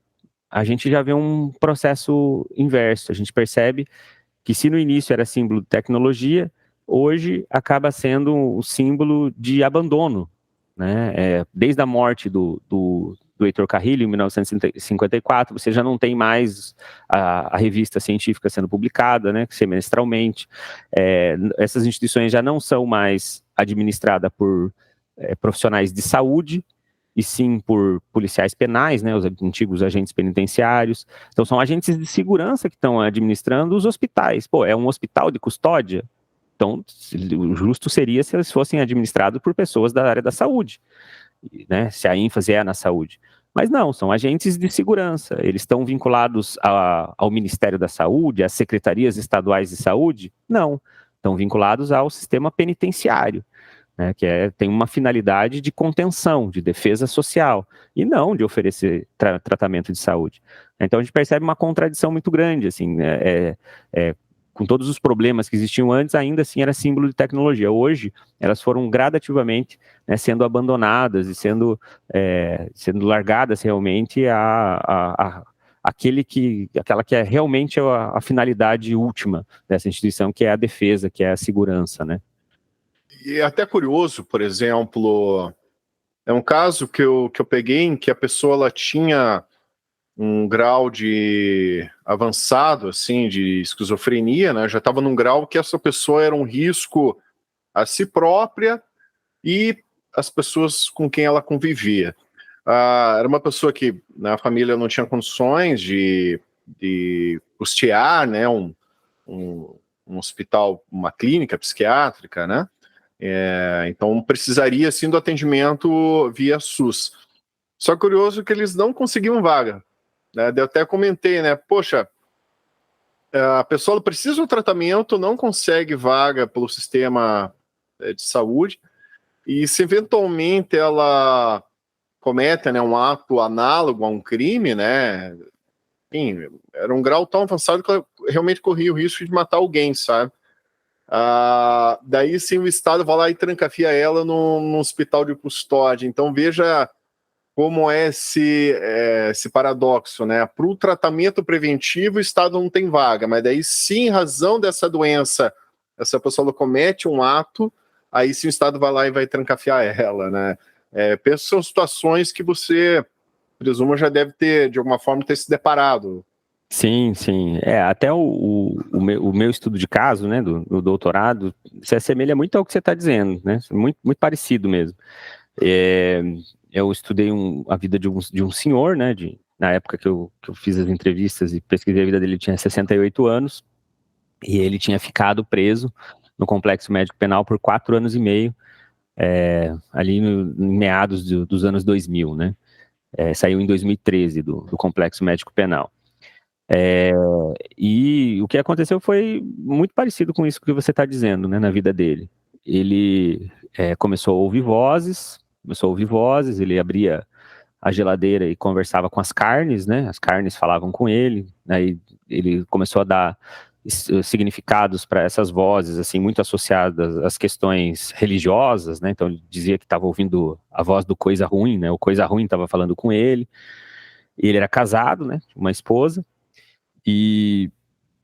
a gente já vê um processo inverso, a gente percebe que se no início era símbolo de tecnologia, hoje acaba sendo um símbolo de abandono, né? Desde a morte do Heitor Carrilho, em 1954, você já não tem mais a revista científica sendo publicada, né, semestralmente. Essas instituições já não são mais administradas por profissionais de saúde, e sim por policiais penais, né, os antigos agentes penitenciários. Então são agentes de segurança que estão administrando os hospitais. Pô, é um hospital de custódia? Então, o justo seria se eles fossem administrados por pessoas da área da saúde, né, se a ênfase é na saúde. Mas não, são agentes de segurança, eles estão vinculados ao Ministério da Saúde, às secretarias estaduais de saúde? Não, estão vinculados ao sistema penitenciário, né, que tem uma finalidade de contenção, de defesa social, e não de oferecer tratamento de saúde. Então a gente percebe uma contradição muito grande, assim, com todos os problemas que existiam antes, ainda assim era símbolo de tecnologia. Hoje, elas foram gradativamente, né, sendo abandonadas e sendo largadas realmente aquela que é realmente a finalidade última dessa instituição, que é a defesa, que é a segurança, né? E é até curioso, por exemplo, é um caso que eu peguei em que a pessoa ela tinha um grau de avançado, assim, de esquizofrenia, né? Já estava num grau que essa pessoa era um risco a si própria e as pessoas com quem ela convivia. Era uma pessoa que na família não tinha condições de custear, né, um hospital, uma clínica psiquiátrica, né? Então precisaria assim do atendimento via SUS. Só curioso que eles não conseguiam vaga, né? Eu até comentei, né? Poxa, a pessoa precisa de um tratamento, não consegue vaga pelo sistema de saúde, e se eventualmente ela comete, né, um ato análogo a um crime, né? Enfim, era um grau tão avançado que ela realmente corria o risco de matar alguém, sabe? Daí sim o Estado vai lá e trancafia ela no hospital de custódia. Então veja como é esse paradoxo, né? Para o tratamento preventivo o Estado não tem vaga, mas daí sim, em razão dessa doença, essa pessoa comete um ato, aí sim o Estado vai lá e vai trancafiar ela, né? Penso que são situações que você, presumo, já deve ter, de alguma forma, ter se deparado. Sim, sim. Até o meu estudo de caso, né, do doutorado, se assemelha muito ao que você está dizendo, né? Muito, muito parecido mesmo. Eu estudei a vida de um senhor, né, na época que eu fiz as entrevistas e pesquisei a vida dele, ele tinha 68 anos, e ele tinha ficado preso no Complexo Médico Penal por 4 anos e meio, ali em meados dos anos 2000, né? Saiu em 2013 do Complexo Médico Penal. E o que aconteceu foi muito parecido com isso que você está dizendo, né, na vida dele. Ele começou a ouvir vozes, ele abria a geladeira e conversava com as carnes, né, as carnes falavam com ele, aí ele começou a dar significados para essas vozes, assim, muito associadas às questões religiosas, né, então ele dizia que estava ouvindo a voz do coisa ruim, né, o coisa ruim estava falando com ele, e ele era casado, né, tinha uma esposa, e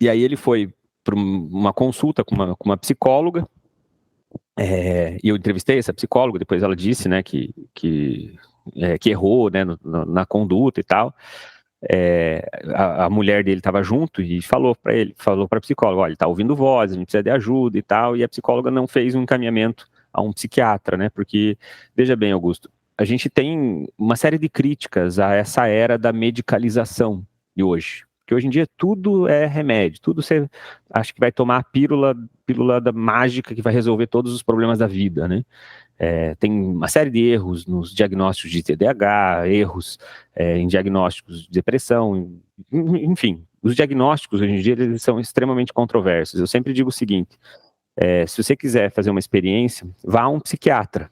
aí ele foi para uma consulta com uma psicóloga, e eu entrevistei essa psicóloga, depois ela disse, né, que errou, né, na conduta e tal. A mulher dele estava junto e falou para a psicóloga, olha, ele está ouvindo voz, a gente precisa de ajuda e tal, e a psicóloga não fez um encaminhamento a um psiquiatra, né, porque, veja bem, Augusto, a gente tem uma série de críticas a essa era da medicalização de hoje, porque hoje em dia tudo é remédio, tudo você acha que vai tomar a pílula da mágica que vai resolver todos os problemas da vida, né? Tem uma série de erros nos diagnósticos de TDAH, erros em diagnósticos de depressão, enfim, os diagnósticos hoje em dia eles são extremamente controversos. Eu sempre digo o seguinte, se você quiser fazer uma experiência, vá a um psiquiatra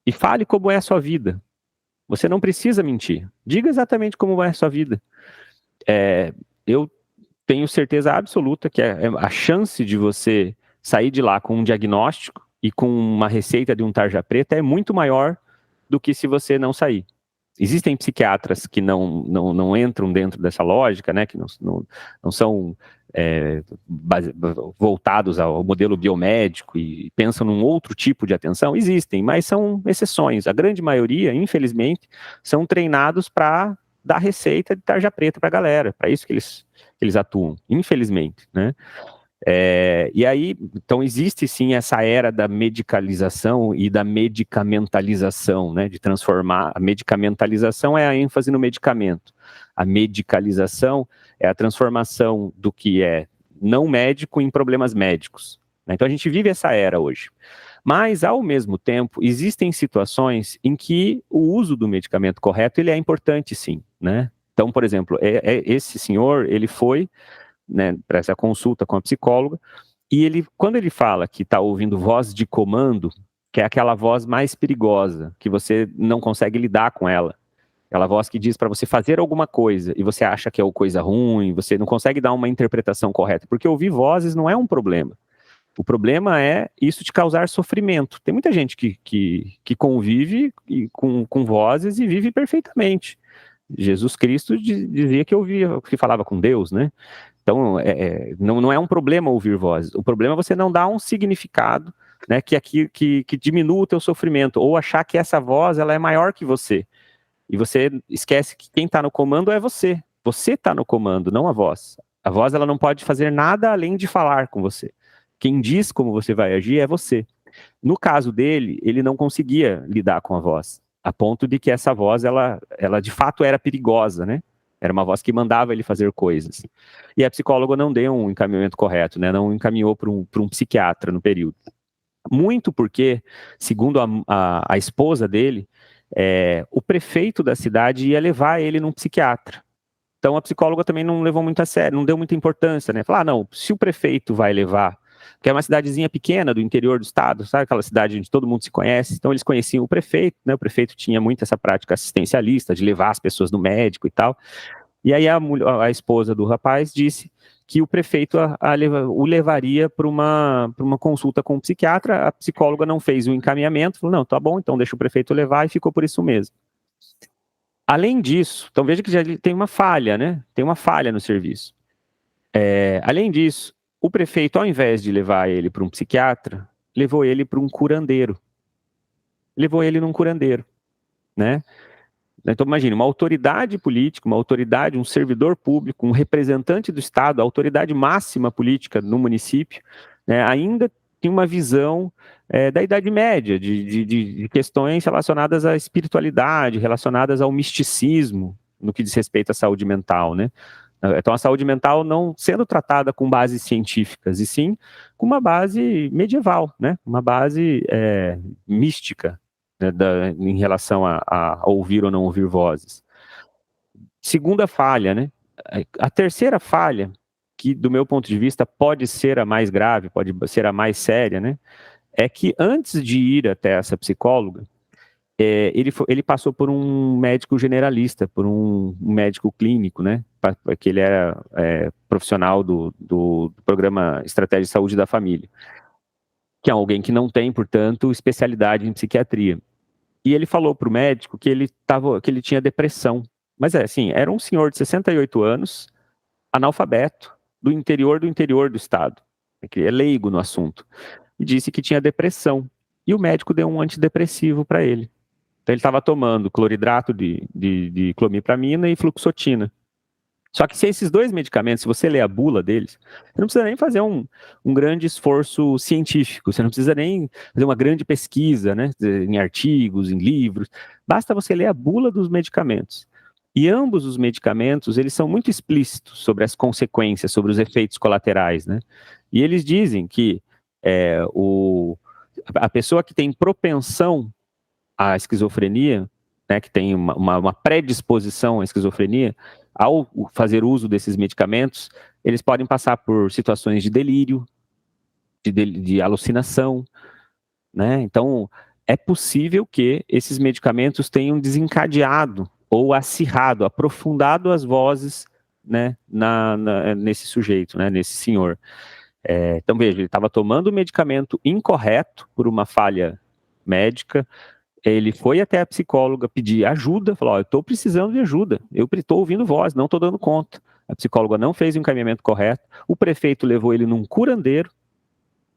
e fale como é a sua vida. Você não precisa mentir, diga exatamente como é a sua vida. Eu tenho certeza absoluta que a chance de você sair de lá com um diagnóstico e com uma receita de um tarja preta é muito maior do que se você não sair. Existem psiquiatras que não entram dentro dessa lógica, né, que não são voltados ao modelo biomédico e pensam num outro tipo de atenção. Existem, mas são exceções. A grande maioria, infelizmente, são treinados para dar receita de tarja preta para a galera. Para isso que eles atuam, infelizmente, né? E aí, então existe sim essa era da medicalização e da medicamentalização, né, de transformar, a medicamentalização é a ênfase no medicamento, a medicalização é a transformação do que é não médico em problemas médicos, né? Então a gente vive essa era hoje, mas ao mesmo tempo existem situações em que o uso do medicamento correto ele é importante sim, né? Então, por exemplo, esse senhor, ele foi, né, para essa consulta com a psicóloga, e quando ele fala que está ouvindo voz de comando, que é aquela voz mais perigosa, que você não consegue lidar com ela, aquela voz que diz para você fazer alguma coisa e você acha que é coisa ruim, você não consegue dar uma interpretação correta, porque ouvir vozes não é um problema. O problema é isso te causar sofrimento. Tem muita gente que convive com vozes e vive perfeitamente. Jesus Cristo dizia que ouvia, que falava com Deus, né? Então, não é um problema ouvir vozes. O problema é você não dar um significado, né, que diminua o teu sofrimento, ou achar que essa voz ela é maior que você. E você esquece que quem está no comando é você. Você está no comando, não a voz. A voz ela não pode fazer nada além de falar com você. Quem diz como você vai agir é você. No caso dele, ele não conseguia lidar com a voz, a ponto de que essa voz, ela de fato era perigosa, né? Era uma voz que mandava ele fazer coisas. E a psicóloga não deu um encaminhamento correto, né? Não encaminhou para um psiquiatra no período. Muito porque, segundo a esposa dele, o prefeito da cidade ia levar ele num psiquiatra. Então a psicóloga também não levou muito a sério, não deu muita importância, né? Falar, não, se o prefeito vai levar, que é uma cidadezinha pequena do interior do estado, sabe? Aquela cidade onde todo mundo se conhece, então eles conheciam o prefeito, né? O prefeito tinha muito essa prática assistencialista, de levar as pessoas no médico e tal. E aí a esposa do rapaz disse que o prefeito o levaria para uma consulta com o psiquiatra, a psicóloga não fez o encaminhamento, falou, não, tá bom, então deixa o prefeito levar, e ficou por isso mesmo. Além disso, então veja que já tem uma falha, né? Tem uma falha no serviço. Além disso, o prefeito, ao invés de levar ele para um psiquiatra, levou ele para um curandeiro. Levou ele num curandeiro, né? Então imagine, uma autoridade política, uma autoridade, um servidor público, um representante do Estado, a autoridade máxima política no município, né, ainda tem uma visão da Idade Média, de questões relacionadas à espiritualidade, relacionadas ao misticismo, no que diz respeito à saúde mental, né? Então a saúde mental não sendo tratada com bases científicas, e sim com uma base medieval, né? Uma base mística, né, em relação a ouvir ou não ouvir vozes. Segunda falha, né? A terceira falha, que do meu ponto de vista pode ser a mais grave, pode ser a mais séria, né? É que antes de ir até essa psicóloga, ele passou por um médico generalista, por um médico clínico, né? Que ele era profissional do programa Estratégia de Saúde da Família, que é alguém que não tem, portanto, especialidade em psiquiatria. E ele falou para o médico que ele tinha depressão. Mas assim, era um senhor de 68 anos, analfabeto, do interior do estado, que é leigo no assunto, e disse que tinha depressão. E o médico deu um antidepressivo para ele. Então ele estava tomando cloridrato de clomipramina e fluoxetina. Só que se esses dois medicamentos, se você ler a bula deles, você não precisa nem fazer um grande esforço científico, você não precisa nem fazer uma grande pesquisa, né, em artigos, em livros, basta você ler a bula dos medicamentos. E ambos os medicamentos, eles são muito explícitos sobre as consequências, sobre os efeitos colaterais, né? E eles dizem que a pessoa que tem propensão à esquizofrenia, né, que tem uma predisposição à esquizofrenia, ao fazer uso desses medicamentos, eles podem passar por situações de delírio, de alucinação, né? Então, é possível que esses medicamentos tenham desencadeado ou acirrado, aprofundado as vozes, né, nesse sujeito, né, nesse senhor. Então, veja, ele estava tomando o medicamento incorreto por uma falha médica. Ele foi até a psicóloga pedir ajuda, falou, eu estou precisando de ajuda, eu estou ouvindo voz, não estou dando conta. A psicóloga não fez o encaminhamento correto, o prefeito levou ele num curandeiro,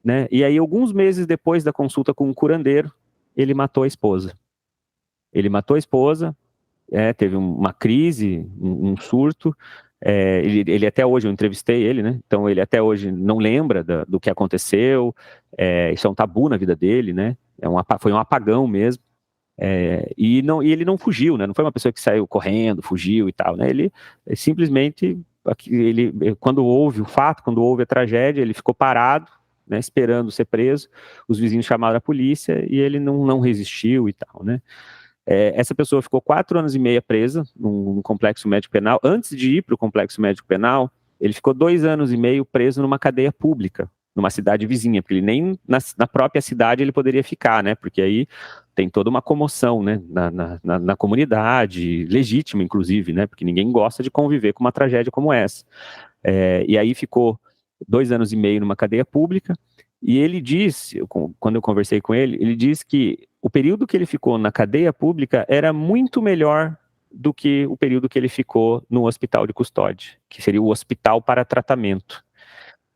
né? E aí, alguns meses depois da consulta com o curandeiro, ele matou a esposa. Ele matou a esposa, teve uma crise, um surto. Ele até hoje, eu entrevistei ele, né? Então ele até hoje não lembra do que aconteceu, isso é um tabu na vida dele, né? Foi um apagão mesmo. E ele não fugiu, né? Não foi uma pessoa que saiu correndo, fugiu e tal, né? Ele simplesmente, quando houve o fato, quando houve a tragédia, ele ficou parado, né, esperando ser preso. Os vizinhos chamaram a polícia e ele não resistiu e tal, né? Essa pessoa ficou 4 anos e meio presa num complexo médico penal. Antes de ir para o complexo médico penal, ele ficou 2 anos e meio preso numa cadeia pública, numa cidade vizinha, porque ele nem na própria cidade ele poderia ficar, né? Porque aí tem toda uma comoção, né? Na comunidade, legítima, inclusive, né? Porque ninguém gosta de conviver com uma tragédia como essa. E aí ficou 2 anos e meio numa cadeia pública, e ele disse, quando eu conversei com ele, ele disse que o período que ele ficou na cadeia pública era muito melhor do que o período que ele ficou no hospital de custódia, que seria o hospital para tratamento.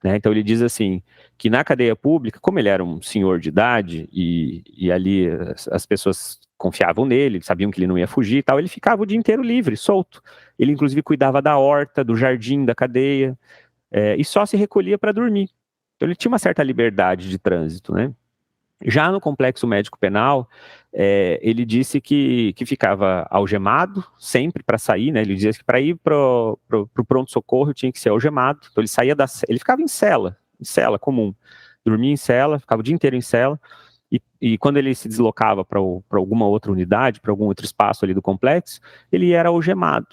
Né? Então ele diz assim, que na cadeia pública, como ele era um senhor de idade, e ali as pessoas confiavam nele, sabiam que ele não ia fugir e tal, ele ficava o dia inteiro livre, solto. Ele inclusive cuidava da horta, do jardim da cadeia, e só se recolhia para dormir. Então ele tinha uma certa liberdade de trânsito, né? Já no complexo médico penal, ele disse que ficava algemado sempre para sair, né? Ele dizia que para ir para o pronto-socorro tinha que ser algemado. Então ele ficava em cela comum, dormia em cela, ficava o dia inteiro em cela, e quando ele se deslocava para alguma outra unidade, para algum outro espaço ali do complexo, ele era algemado.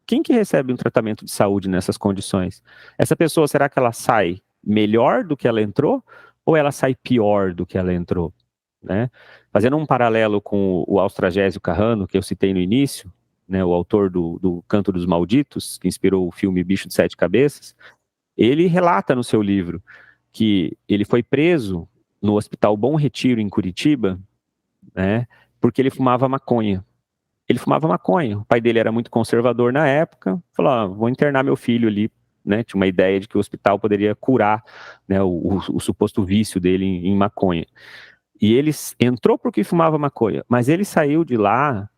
Quem que recebe um tratamento de saúde nessas condições? Essa pessoa, será que ela sai melhor do que ela entrou? Ou ela sai pior do que ela entrou? Né? Fazendo um paralelo com o Austragésio Carrano, que eu citei no início, né, o autor do Canto dos Malditos, que inspirou o filme Bicho de Sete Cabeças, ele relata no seu livro que ele foi preso no Hospital Bom Retiro, em Curitiba, né, porque ele fumava maconha. Ele fumava maconha. O pai dele era muito conservador na época, falou, vou internar meu filho ali, né? Tinha uma ideia de que o hospital poderia curar, né, o suposto vício dele em maconha. E ele entrou porque fumava maconha, mas ele saiu de lá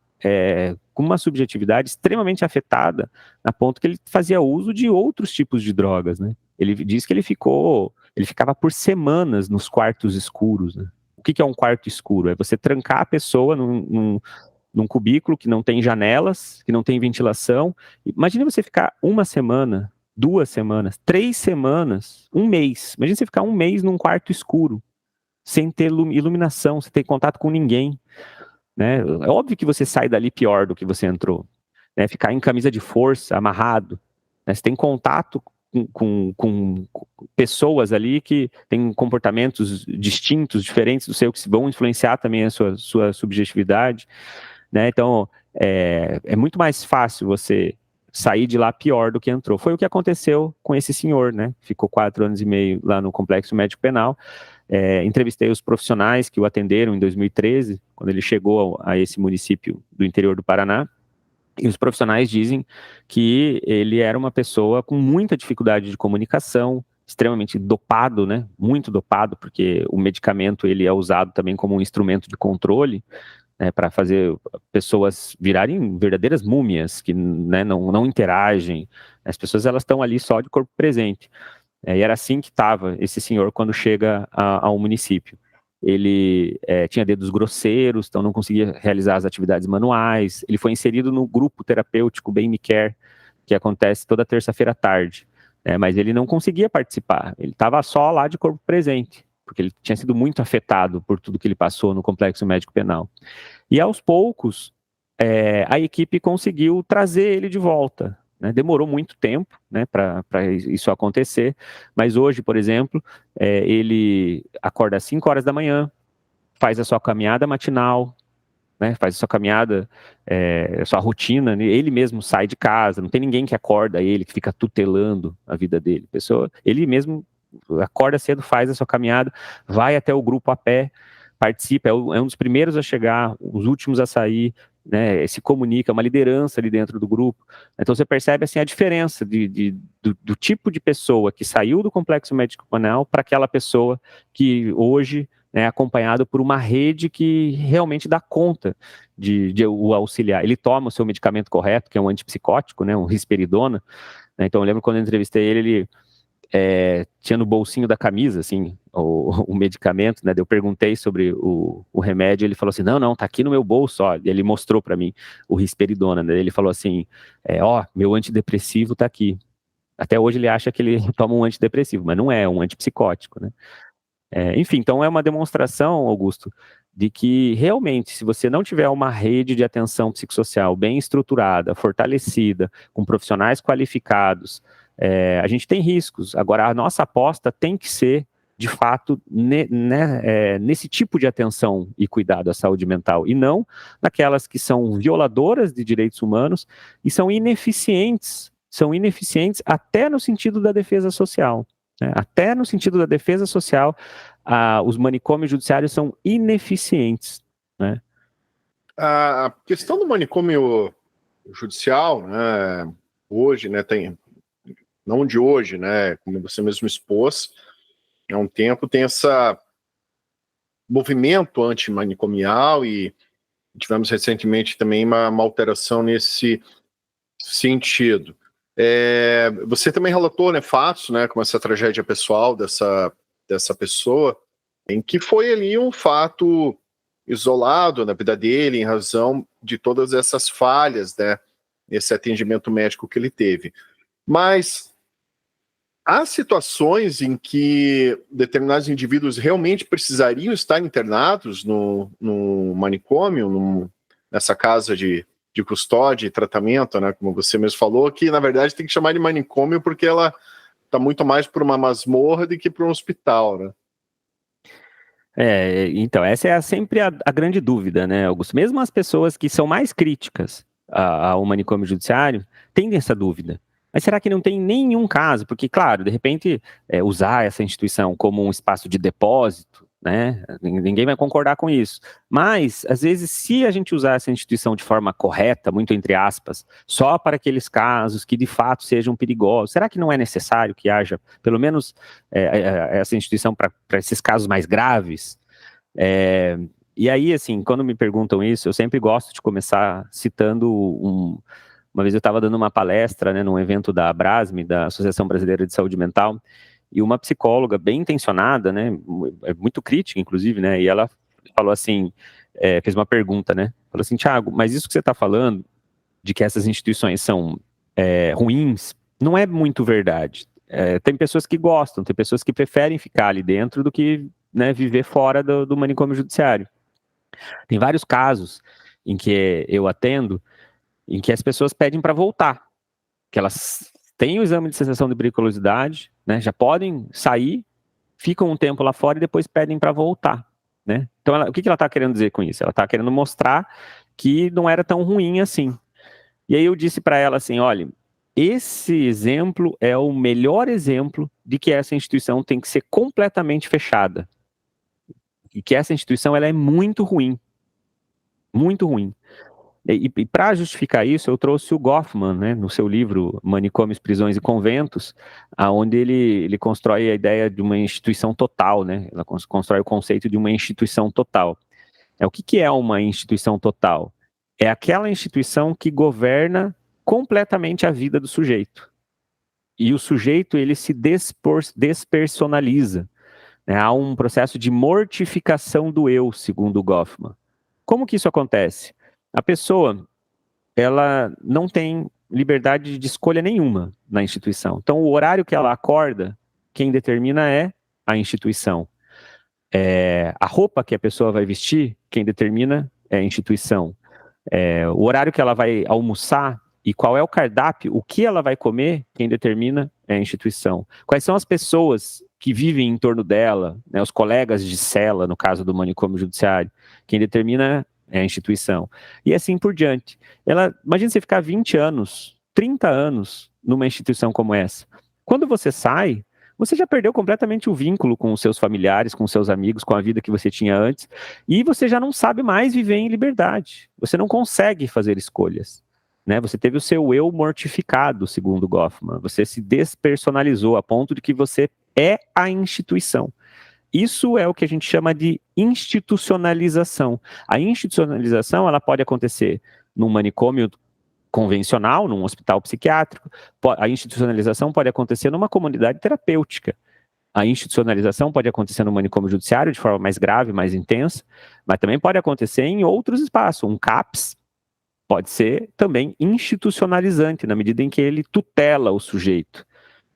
com uma subjetividade extremamente afetada, a ponto que ele fazia uso de outros tipos de drogas, né? Ele diz que ele ficava por semanas nos quartos escuros, né? O que é um quarto escuro? É você trancar a pessoa num cubículo que não tem janelas, que não tem ventilação. Imagina você ficar 1 semana, 2 semanas, 3 semanas, 1 mês. Imagina você ficar 1 mês num quarto escuro, sem ter iluminação, sem ter contato com ninguém. Né? É óbvio que você sai dali pior do que você entrou. Né? Ficar em camisa de força, amarrado. Né? Você tem contato com pessoas ali que têm comportamentos distintos, diferentes do seu, que vão influenciar também a sua subjetividade. Né? Então, é muito mais fácil você sair de lá pior do que entrou. Foi o que aconteceu com esse senhor, né? Ficou 4 anos e meio lá no Complexo Médico Penal. Entrevistei os profissionais que o atenderam em 2013, quando ele chegou a esse município do interior do Paraná, e os profissionais dizem que ele era uma pessoa com muita dificuldade de comunicação, extremamente dopado, né? Muito dopado, porque o medicamento ele é usado também como um instrumento de controle, para fazer pessoas virarem verdadeiras múmias, que, né, não interagem. As pessoas elas estão ali só de corpo presente. E era assim que estava esse senhor quando chega ao município. Ele tinha dedos grosseiros, então não conseguia realizar as atividades manuais. Ele foi inserido no grupo terapêutico Bem Me Quer, que acontece toda terça-feira à tarde. Mas ele não conseguia participar, ele estava só lá de corpo presente, porque ele tinha sido muito afetado por tudo que ele passou no Complexo Médico Penal. E aos poucos, a equipe conseguiu trazer ele de volta. Né? Demorou muito tempo, né, para isso acontecer, mas hoje, por exemplo, ele acorda às 5 horas da manhã, faz a sua caminhada matinal, né, faz a sua caminhada, a sua rotina, né? Ele mesmo sai de casa, não tem ninguém que acorda ele, que fica tutelando a vida dele. Ele mesmo acorda cedo, faz a sua caminhada, vai até o grupo a pé, participa, é um dos primeiros a chegar, os últimos a sair, né, se comunica, é uma liderança ali dentro do grupo. Então você percebe assim, a diferença do tipo de pessoa que saiu do Complexo Médico Penal para aquela pessoa que hoje é acompanhado por uma rede que realmente dá conta de o auxiliar. Ele toma o seu medicamento correto, que é um antipsicótico, né, um risperidona. Né? Então eu lembro quando eu entrevistei ele tinha no bolsinho da camisa, assim, o medicamento, né, eu perguntei sobre o remédio, ele falou assim, não, tá aqui no meu bolso, ó, e ele mostrou para mim o risperidona, né, ele falou assim, meu antidepressivo tá aqui. Até hoje ele acha que ele toma um antidepressivo, mas não é um antipsicótico, né. Enfim, então é uma demonstração, Augusto, de que realmente, se você não tiver uma rede de atenção psicossocial bem estruturada, fortalecida, com profissionais qualificados, a gente tem riscos. Agora, a nossa aposta tem que ser de fato, nesse tipo de atenção e cuidado à saúde mental, e não naquelas que são violadoras de direitos humanos e são ineficientes até no sentido da defesa social. Né? Até no sentido da defesa social, os manicômios judiciários são ineficientes. Né? A questão do manicômio judicial, né, hoje, né, não de hoje, né, como você mesmo expôs, há um tempo tem esse movimento antimanicomial e tivemos recentemente também uma alteração nesse sentido. Você também relatou, né, fatos, né, como essa tragédia pessoal dessa pessoa, em que foi ali um fato isolado na vida dele, em razão de todas essas falhas, né, nesse atendimento médico que ele teve. Mas há situações em que determinados indivíduos realmente precisariam estar internados no manicômio, nessa casa de custódia e tratamento, né, como você mesmo falou, que na verdade tem que chamar de manicômio porque ela está muito mais por uma masmorra do que por um hospital, né? Então, essa é sempre a grande dúvida, né, Augusto? Mesmo as pessoas que são mais críticas ao manicômio judiciário têm essa dúvida. Mas será que não tem nenhum caso? Porque, claro, de repente, usar essa instituição como um espaço de depósito, né? Ninguém vai concordar com isso. Mas, às vezes, se a gente usar essa instituição de forma correta, muito entre aspas, só para aqueles casos que de fato sejam perigosos, será que não é necessário que haja, pelo menos, essa instituição para esses casos mais graves? E aí, assim, quando me perguntam isso, eu sempre gosto de começar citando uma vez eu estava dando uma palestra, né, num evento da Abrasme, da Associação Brasileira de Saúde Mental, e uma psicóloga bem intencionada, né, muito crítica, inclusive, né, e ela falou assim, fez uma pergunta, né, falou assim, Thiago, mas isso que você está falando, de que essas instituições são ruins, não é muito verdade. Tem pessoas que gostam, tem pessoas que preferem ficar ali dentro do que, né, viver fora do manicômio judiciário. Tem vários casos em que eu atendo, em que as pessoas pedem para voltar, que elas têm o exame de cessação de periculosidade, né, já podem sair, ficam um tempo lá fora e depois pedem para voltar, né? Então, o que ela está querendo dizer com isso? Ela está querendo mostrar que não era tão ruim assim. E aí eu disse para ela assim, olha, esse exemplo é o melhor exemplo de que essa instituição tem que ser completamente fechada. E que essa instituição ela é muito ruim. Muito ruim. E para justificar isso, eu trouxe o Goffman, né, no seu livro Manicômios, Prisões e Conventos, onde ele constrói a ideia de uma instituição total, né? Ela constrói o conceito de uma instituição total. O que é uma instituição total? É aquela instituição que governa completamente a vida do sujeito. E o sujeito, ele se despersonaliza. Né? Há um processo de mortificação do eu, segundo o Goffman. Como que isso acontece? A pessoa, ela não tem liberdade de escolha nenhuma na instituição. Então, o horário que ela acorda, quem determina é a instituição. A roupa que a pessoa vai vestir, quem determina é a instituição. O horário que ela vai almoçar e qual é o cardápio, o que ela vai comer, quem determina é a instituição. Quais são as pessoas que vivem em torno dela, né, os colegas de cela, no caso do manicômio judiciário, quem determina é a instituição. E assim por diante. Imagina você ficar 20 anos, 30 anos numa instituição como essa. Quando você sai, você já perdeu completamente o vínculo com os seus familiares, com os seus amigos, com a vida que você tinha antes, e você já não sabe mais viver em liberdade. Você não consegue fazer escolhas. Né? Você teve o seu eu mortificado, segundo Goffman. Você se despersonalizou a ponto de que você é a instituição. Isso é o que a gente chama de institucionalização. A institucionalização ela pode acontecer num manicômio convencional, num hospital psiquiátrico. A institucionalização pode acontecer numa comunidade terapêutica. A institucionalização pode acontecer no manicômio judiciário de forma mais grave, mais intensa, mas também pode acontecer em outros espaços. Um CAPS pode ser também institucionalizante, na medida em que ele tutela o sujeito.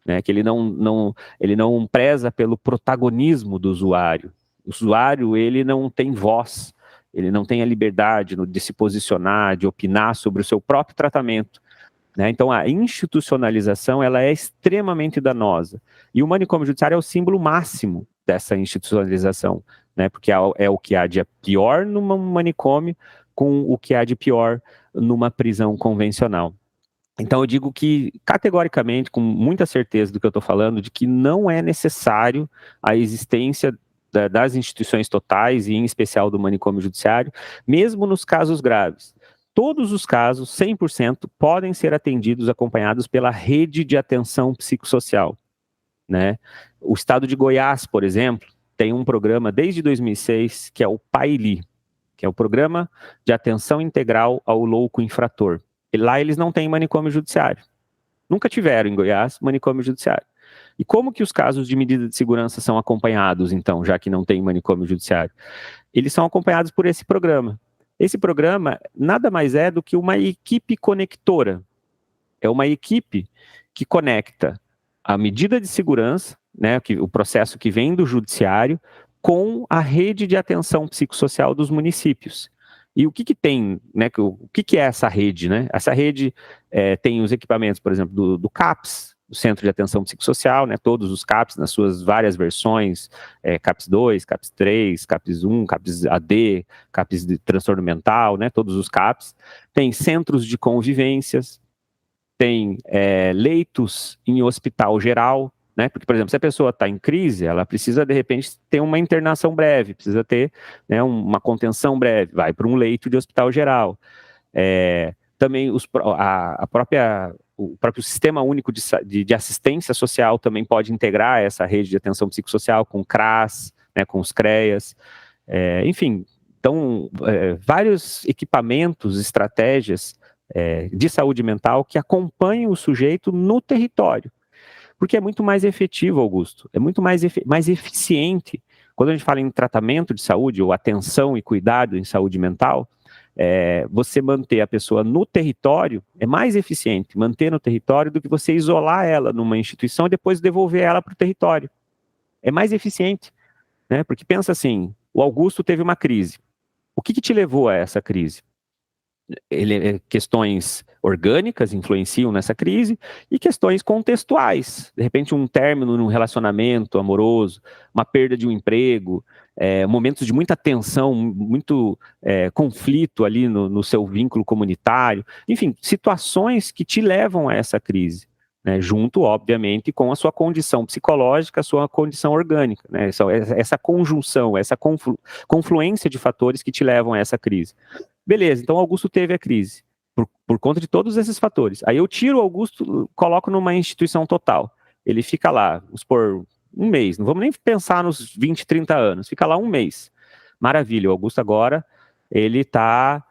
Né, que ele não preza pelo protagonismo do usuário. O usuário, ele não tem voz, ele não tem a liberdade de se posicionar, de opinar sobre o seu próprio tratamento. Né? Então, a institucionalização ela é extremamente danosa. E o manicômio judiciário é o símbolo máximo dessa institucionalização, né? Porque é o que há de pior num manicômio com o que há de pior numa prisão convencional. Então eu digo que, categoricamente, com muita certeza do que eu estou falando, de que não é necessário a existência das instituições totais, e em especial do manicômio judiciário, mesmo nos casos graves. Todos os casos, 100%, podem ser atendidos, acompanhados pela rede de atenção psicossocial, né? O estado de Goiás, por exemplo, tem um programa desde 2006, que é o PAILI, que é o Programa de Atenção Integral ao Louco Infrator. E lá eles não têm manicômio judiciário. Nunca tiveram em Goiás manicômio judiciário. E como que os casos de medida de segurança são acompanhados, então, já que não tem manicômio judiciário? Eles são acompanhados por esse programa. Esse programa nada mais é do que uma equipe conectora. É uma equipe que conecta a medida de segurança, né, o processo que vem do judiciário, com a rede de atenção psicossocial dos municípios. E o que tem, né, o que é essa rede, né? Essa rede tem os equipamentos, por exemplo, do CAPS, do Centro de Atenção Psicossocial, né, todos os CAPS nas suas várias versões, CAPS 2, CAPS 3, CAPS 1, CAPS AD, CAPS de transtorno mental, né, todos os CAPS. Tem centros de convivências, tem leitos em hospital geral, né? Porque, por exemplo, se a pessoa está em crise, ela precisa, de repente, ter uma internação breve, precisa ter, né, uma contenção breve, vai para um leito de hospital geral. Também o próprio Sistema Único de Assistência Social também pode integrar essa rede de atenção psicossocial com o CRAS, né, com os CREAS, enfim. Então, vários equipamentos, estratégias de saúde mental que acompanham o sujeito no território. Porque é muito mais efetivo, Augusto, é muito mais eficiente. Quando a gente fala em tratamento de saúde, ou atenção e cuidado em saúde mental, você manter a pessoa no território é mais eficiente, manter no território, do que você isolar ela numa instituição e depois devolver ela para o território. É mais eficiente, né? Porque pensa assim, o Augusto teve uma crise. O que te levou a essa crise? Questões orgânicas influenciam nessa crise e questões contextuais. De repente, um término num relacionamento amoroso, uma perda de um emprego, momentos de muita tensão, muito conflito ali no seu vínculo comunitário. Enfim, situações que te levam a essa crise, né, junto, obviamente, com a sua condição psicológica, a sua condição orgânica, né, essa conjunção, essa confluência de fatores que te levam a essa crise. Beleza, então Augusto teve a crise, por conta de todos esses fatores. Aí eu tiro o Augusto, coloco numa instituição total. Ele fica lá, vamos supor, um mês, não vamos nem pensar nos 20, 30 anos, fica lá um mês. Maravilha, o Augusto agora, ele tá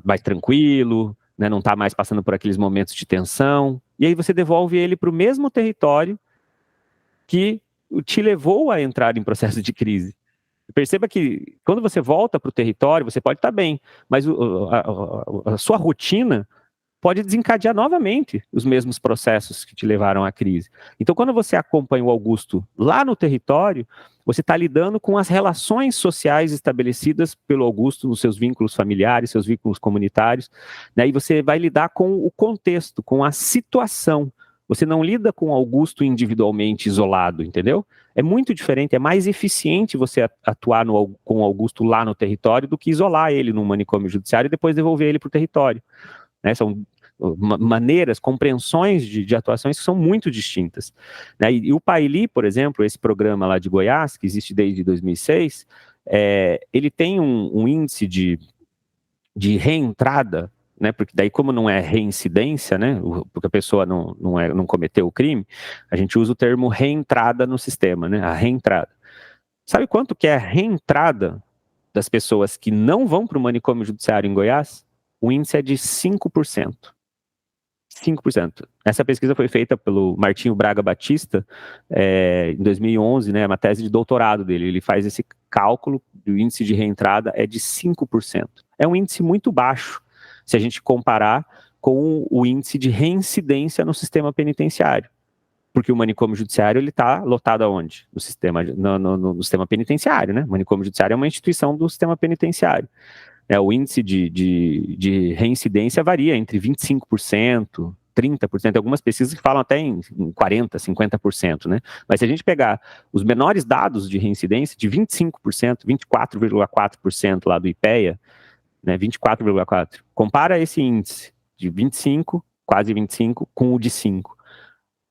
mais tranquilo, né, não está mais passando por aqueles momentos de tensão, e aí você devolve ele para o mesmo território que te levou a entrar em processo de crise. Perceba que quando você volta para o território, você pode estar bem, mas a sua rotina pode desencadear novamente os mesmos processos que te levaram à crise. Então, quando você acompanha o Augusto lá no território, você está lidando com as relações sociais estabelecidas pelo Augusto nos seus vínculos familiares, seus vínculos comunitários, né? E você vai lidar com o contexto, com a situação. Você não lida com o Augusto individualmente isolado, entendeu? É muito diferente, é mais eficiente você atuar com o Augusto lá no território do que isolar ele num manicômio judiciário e depois devolver ele para o território. Né? São maneiras, compreensões de atuações que são muito distintas. Né? E o PAILI, por exemplo, esse programa lá de Goiás, que existe desde 2006, ele tem um índice de reentrada, né, porque daí como não é reincidência, né, porque a pessoa não cometeu o crime, a gente usa o termo reentrada no sistema, né, a reentrada. Sabe quanto que é a reentrada das pessoas que não vão para o manicômio judiciário em Goiás? O índice é de 5%. 5%. Essa pesquisa foi feita pelo Martinho Braga Batista em 2011, né, uma tese de doutorado dele. Ele faz esse cálculo, o índice de reentrada é de 5%. É um índice muito baixo, se a gente comparar com o índice de reincidência no sistema penitenciário. Porque o manicômio judiciário, ele está lotado aonde? No sistema penitenciário, né? O manicômio judiciário é uma instituição do sistema penitenciário. O índice de reincidência varia entre 25%, 30%, algumas pesquisas que falam até em 40%, 50%, né? Mas se a gente pegar os menores dados de reincidência, de 25%, 24,4% lá do IPEA, né, 24,4%, compara esse índice de 25, quase 25, com o de 5.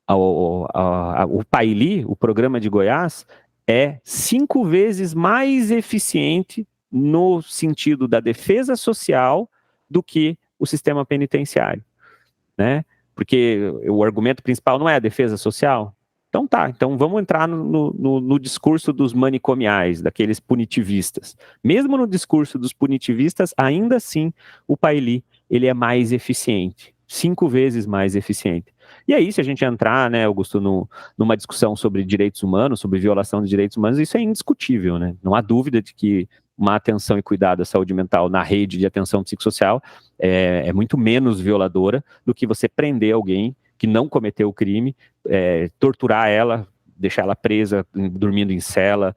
O PAILI, o programa de Goiás, é 5 vezes mais eficiente no sentido da defesa social do que o sistema penitenciário, né? Porque o argumento principal não é a defesa social. Então tá, então vamos entrar no discurso dos manicomiais, daqueles punitivistas. Mesmo no discurso dos punitivistas, ainda assim, o PAILI, ele é mais eficiente, 5 vezes mais eficiente. E aí, se a gente entrar, né, Augusto, numa discussão sobre direitos humanos, sobre violação de direitos humanos, isso é indiscutível, né? Não há dúvida de que uma atenção e cuidado à saúde mental na rede de atenção psicossocial é muito menos violadora do que você prender alguém que não cometeu o crime, torturar ela, deixar ela presa, dormindo em cela,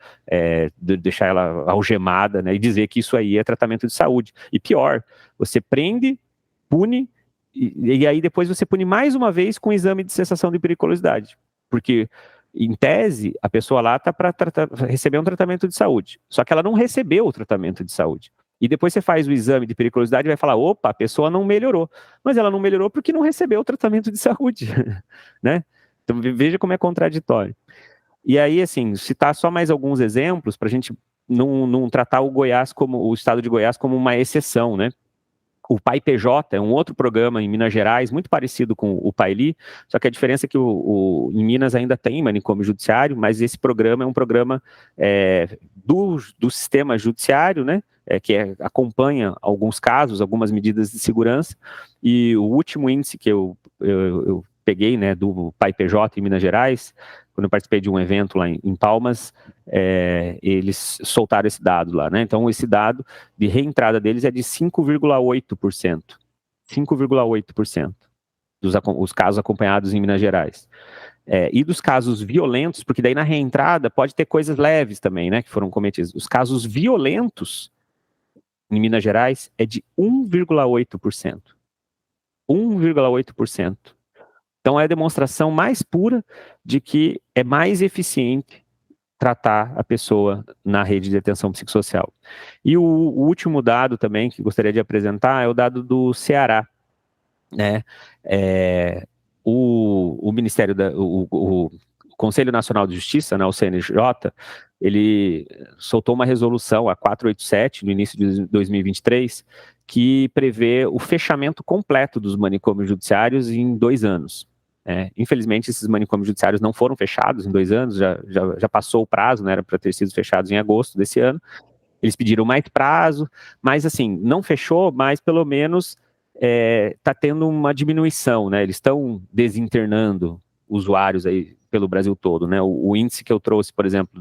deixar ela algemada, né, e dizer que isso aí é tratamento de saúde. E pior, você prende, pune, e aí depois você pune mais uma vez com o exame de cessação de periculosidade. Porque, em tese, a pessoa lá está para receber um tratamento de saúde. Só que ela não recebeu o tratamento de saúde. E depois você faz o exame de periculosidade e vai falar, opa, a pessoa não melhorou. Mas ela não melhorou porque não recebeu o tratamento de saúde, né? Então veja como é contraditório. E aí, assim, citar só mais alguns exemplos para a gente não tratar o estado de Goiás como uma exceção, né? O PAI-PJ é um outro programa em Minas Gerais, muito parecido com o PAILI, só que a diferença é que em Minas ainda tem manicômio judiciário, mas esse programa é um programa do sistema judiciário, né? Que acompanha alguns casos, algumas medidas de segurança, e o último índice que eu peguei, né, do PAI-PJ em Minas Gerais, quando eu participei de um evento lá em Palmas, eles soltaram esse dado lá, né? Então, esse dado de reentrada deles é de 5,8%. 5,8% dos casos acompanhados em Minas Gerais. E dos casos violentos, porque daí na reentrada pode ter coisas leves também, né, que foram cometidas. Os casos violentos em Minas Gerais é de 1,8%. 1,8%. Então é a demonstração mais pura de que é mais eficiente tratar a pessoa na rede de atenção psicossocial. E o último dado também que gostaria de apresentar é o dado do Ceará, né? O Ministério o Conselho Nacional de Justiça, né, o CNJ, ele soltou uma resolução, a 487, no início de 2023, que prevê o fechamento completo dos manicômios judiciários em 2 anos. Infelizmente, esses manicômios judiciários não foram fechados em 2 anos, já passou o prazo, né, era para ter sido fechados em agosto desse ano. Eles pediram mais prazo, mas assim, não fechou, mas pelo menos está tendo uma diminuição, né? Eles estão desinternando usuários aí pelo Brasil todo, né? O índice que eu trouxe, por exemplo,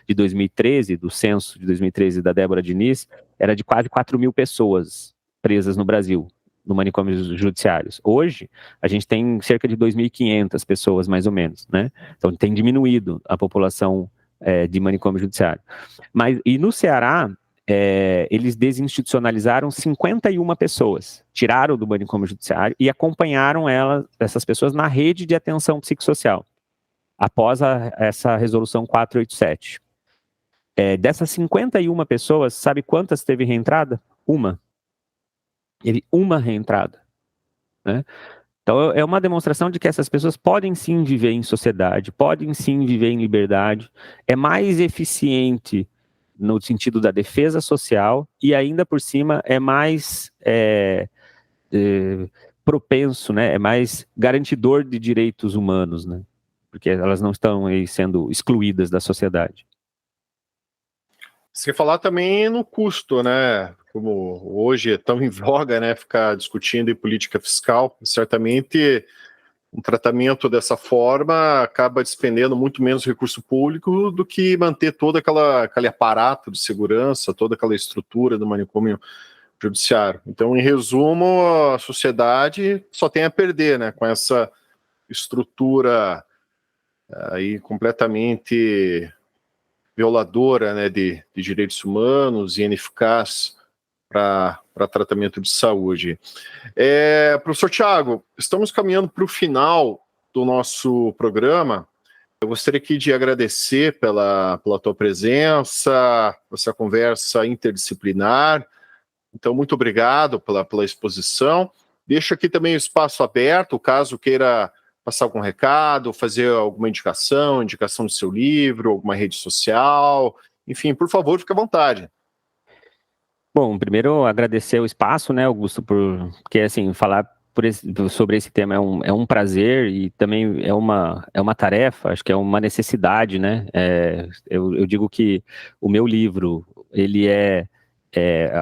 de 2013, do censo de 2013 da Débora Diniz, era de quase 4 mil pessoas presas no Brasil, no manicômios judiciários. Hoje, a gente tem cerca de 2.500 pessoas, mais ou menos, né? Então, tem diminuído a população de manicômio judiciário. E no Ceará, eles desinstitucionalizaram 51 pessoas, tiraram do manicômio judiciário e acompanharam essas pessoas na rede de atenção psicossocial, após essa resolução 487. Dessas 51 pessoas, sabe quantas teve reentrada? Uma reentrada, né? Então é uma demonstração de que essas pessoas podem sim viver em sociedade, podem sim viver em liberdade, é mais eficiente no sentido da defesa social e ainda por cima é mais propenso, né? É mais garantidor de direitos humanos, né? Porque elas não estão aí sendo excluídas da sociedade. Você falar também no custo, né? Como hoje é tão em voga, né? Ficar discutindo em política fiscal, certamente um tratamento dessa forma acaba despendendo muito menos recurso público do que manter todo aquele aparato de segurança, toda aquela estrutura do manicômio judiciário. Então, em resumo, a sociedade só tem a perder, né? Com essa estrutura aí completamente violadora, né, de direitos humanos e ineficaz para para tratamento de saúde. Professor Tiago, estamos caminhando para o final do nosso programa. Eu gostaria aqui de agradecer pela tua presença, essa conversa interdisciplinar. Então, muito obrigado pela exposição. Deixo aqui também o espaço aberto, caso queira passar algum recado, fazer alguma indicação do seu livro, alguma rede social, enfim, por favor, fique à vontade. Bom, primeiro agradecer o espaço, né, Augusto, porque assim, falar sobre esse tema é um prazer e também é uma tarefa, acho que é uma necessidade, né? Eu digo que o meu livro, ele é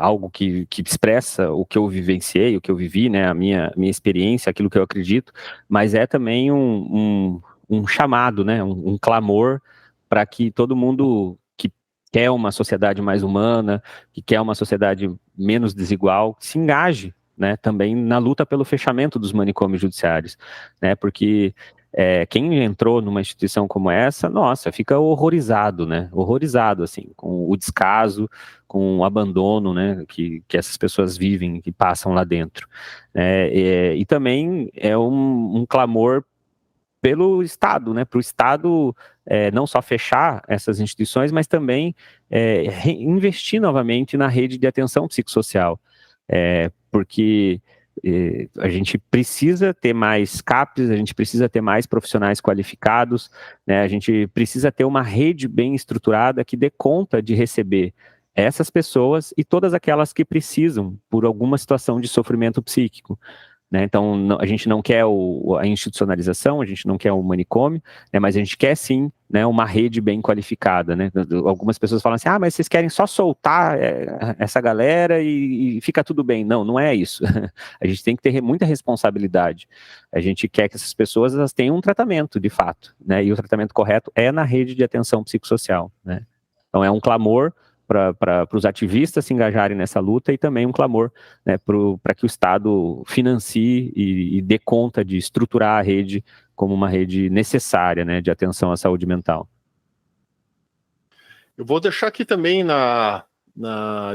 algo que expressa o que eu vivenciei, o que eu vivi, né, a minha experiência, aquilo que eu acredito, mas é também um chamado, né, um clamor para que todo mundo que quer uma sociedade mais humana, que quer uma sociedade menos desigual, se engaje, né, também na luta pelo fechamento dos manicômios judiciários, né, porque quem entrou numa instituição como essa, nossa, fica horrorizado, né, horrorizado, assim, com o descaso, com o abandono, né, que essas pessoas vivem, que passam lá dentro, e também é um clamor pelo Estado, né, para o Estado não só fechar essas instituições, mas também investir novamente na rede de atenção psicossocial, porque a gente precisa ter mais CAPs, a gente precisa ter mais profissionais qualificados, né, a gente precisa ter uma rede bem estruturada que dê conta de receber essas pessoas e todas aquelas que precisam por alguma situação de sofrimento psíquico. Né? Então, a gente não quer a institucionalização, a gente não quer o manicômio, né? Mas a gente quer sim, né, uma rede bem qualificada. Né? Algumas pessoas falam assim, mas vocês querem só soltar essa galera e fica tudo bem. Não, não é isso. A gente tem que ter muita responsabilidade. A gente quer que essas pessoas elas tenham um tratamento, de fato. Né? E o tratamento correto é na rede de atenção psicossocial. Né? Então, é um clamor para os ativistas se engajarem nessa luta e também um clamor, né, para que o Estado financie e dê conta de estruturar a rede como uma rede necessária, né, de atenção à saúde mental. Eu vou deixar aqui também na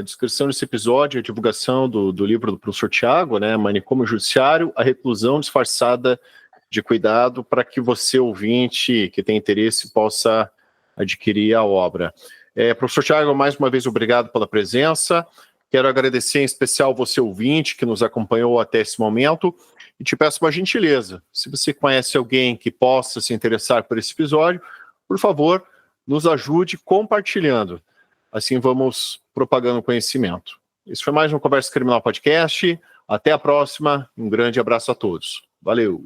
descrição desse episódio a divulgação do livro do professor Tiago, né, Manicômio Judiciário, a reclusão disfarçada de cuidado, para que você, ouvinte, que tem interesse, possa adquirir a obra. Professor Tiago, mais uma vez, obrigado pela presença. Quero agradecer em especial você, ouvinte, que nos acompanhou até esse momento, e te peço uma gentileza. Se você conhece alguém que possa se interessar por esse episódio, por favor, nos ajude compartilhando. Assim vamos propagando conhecimento. Esse foi mais um Conversa Criminal Podcast. Até a próxima. Um grande abraço a todos. Valeu.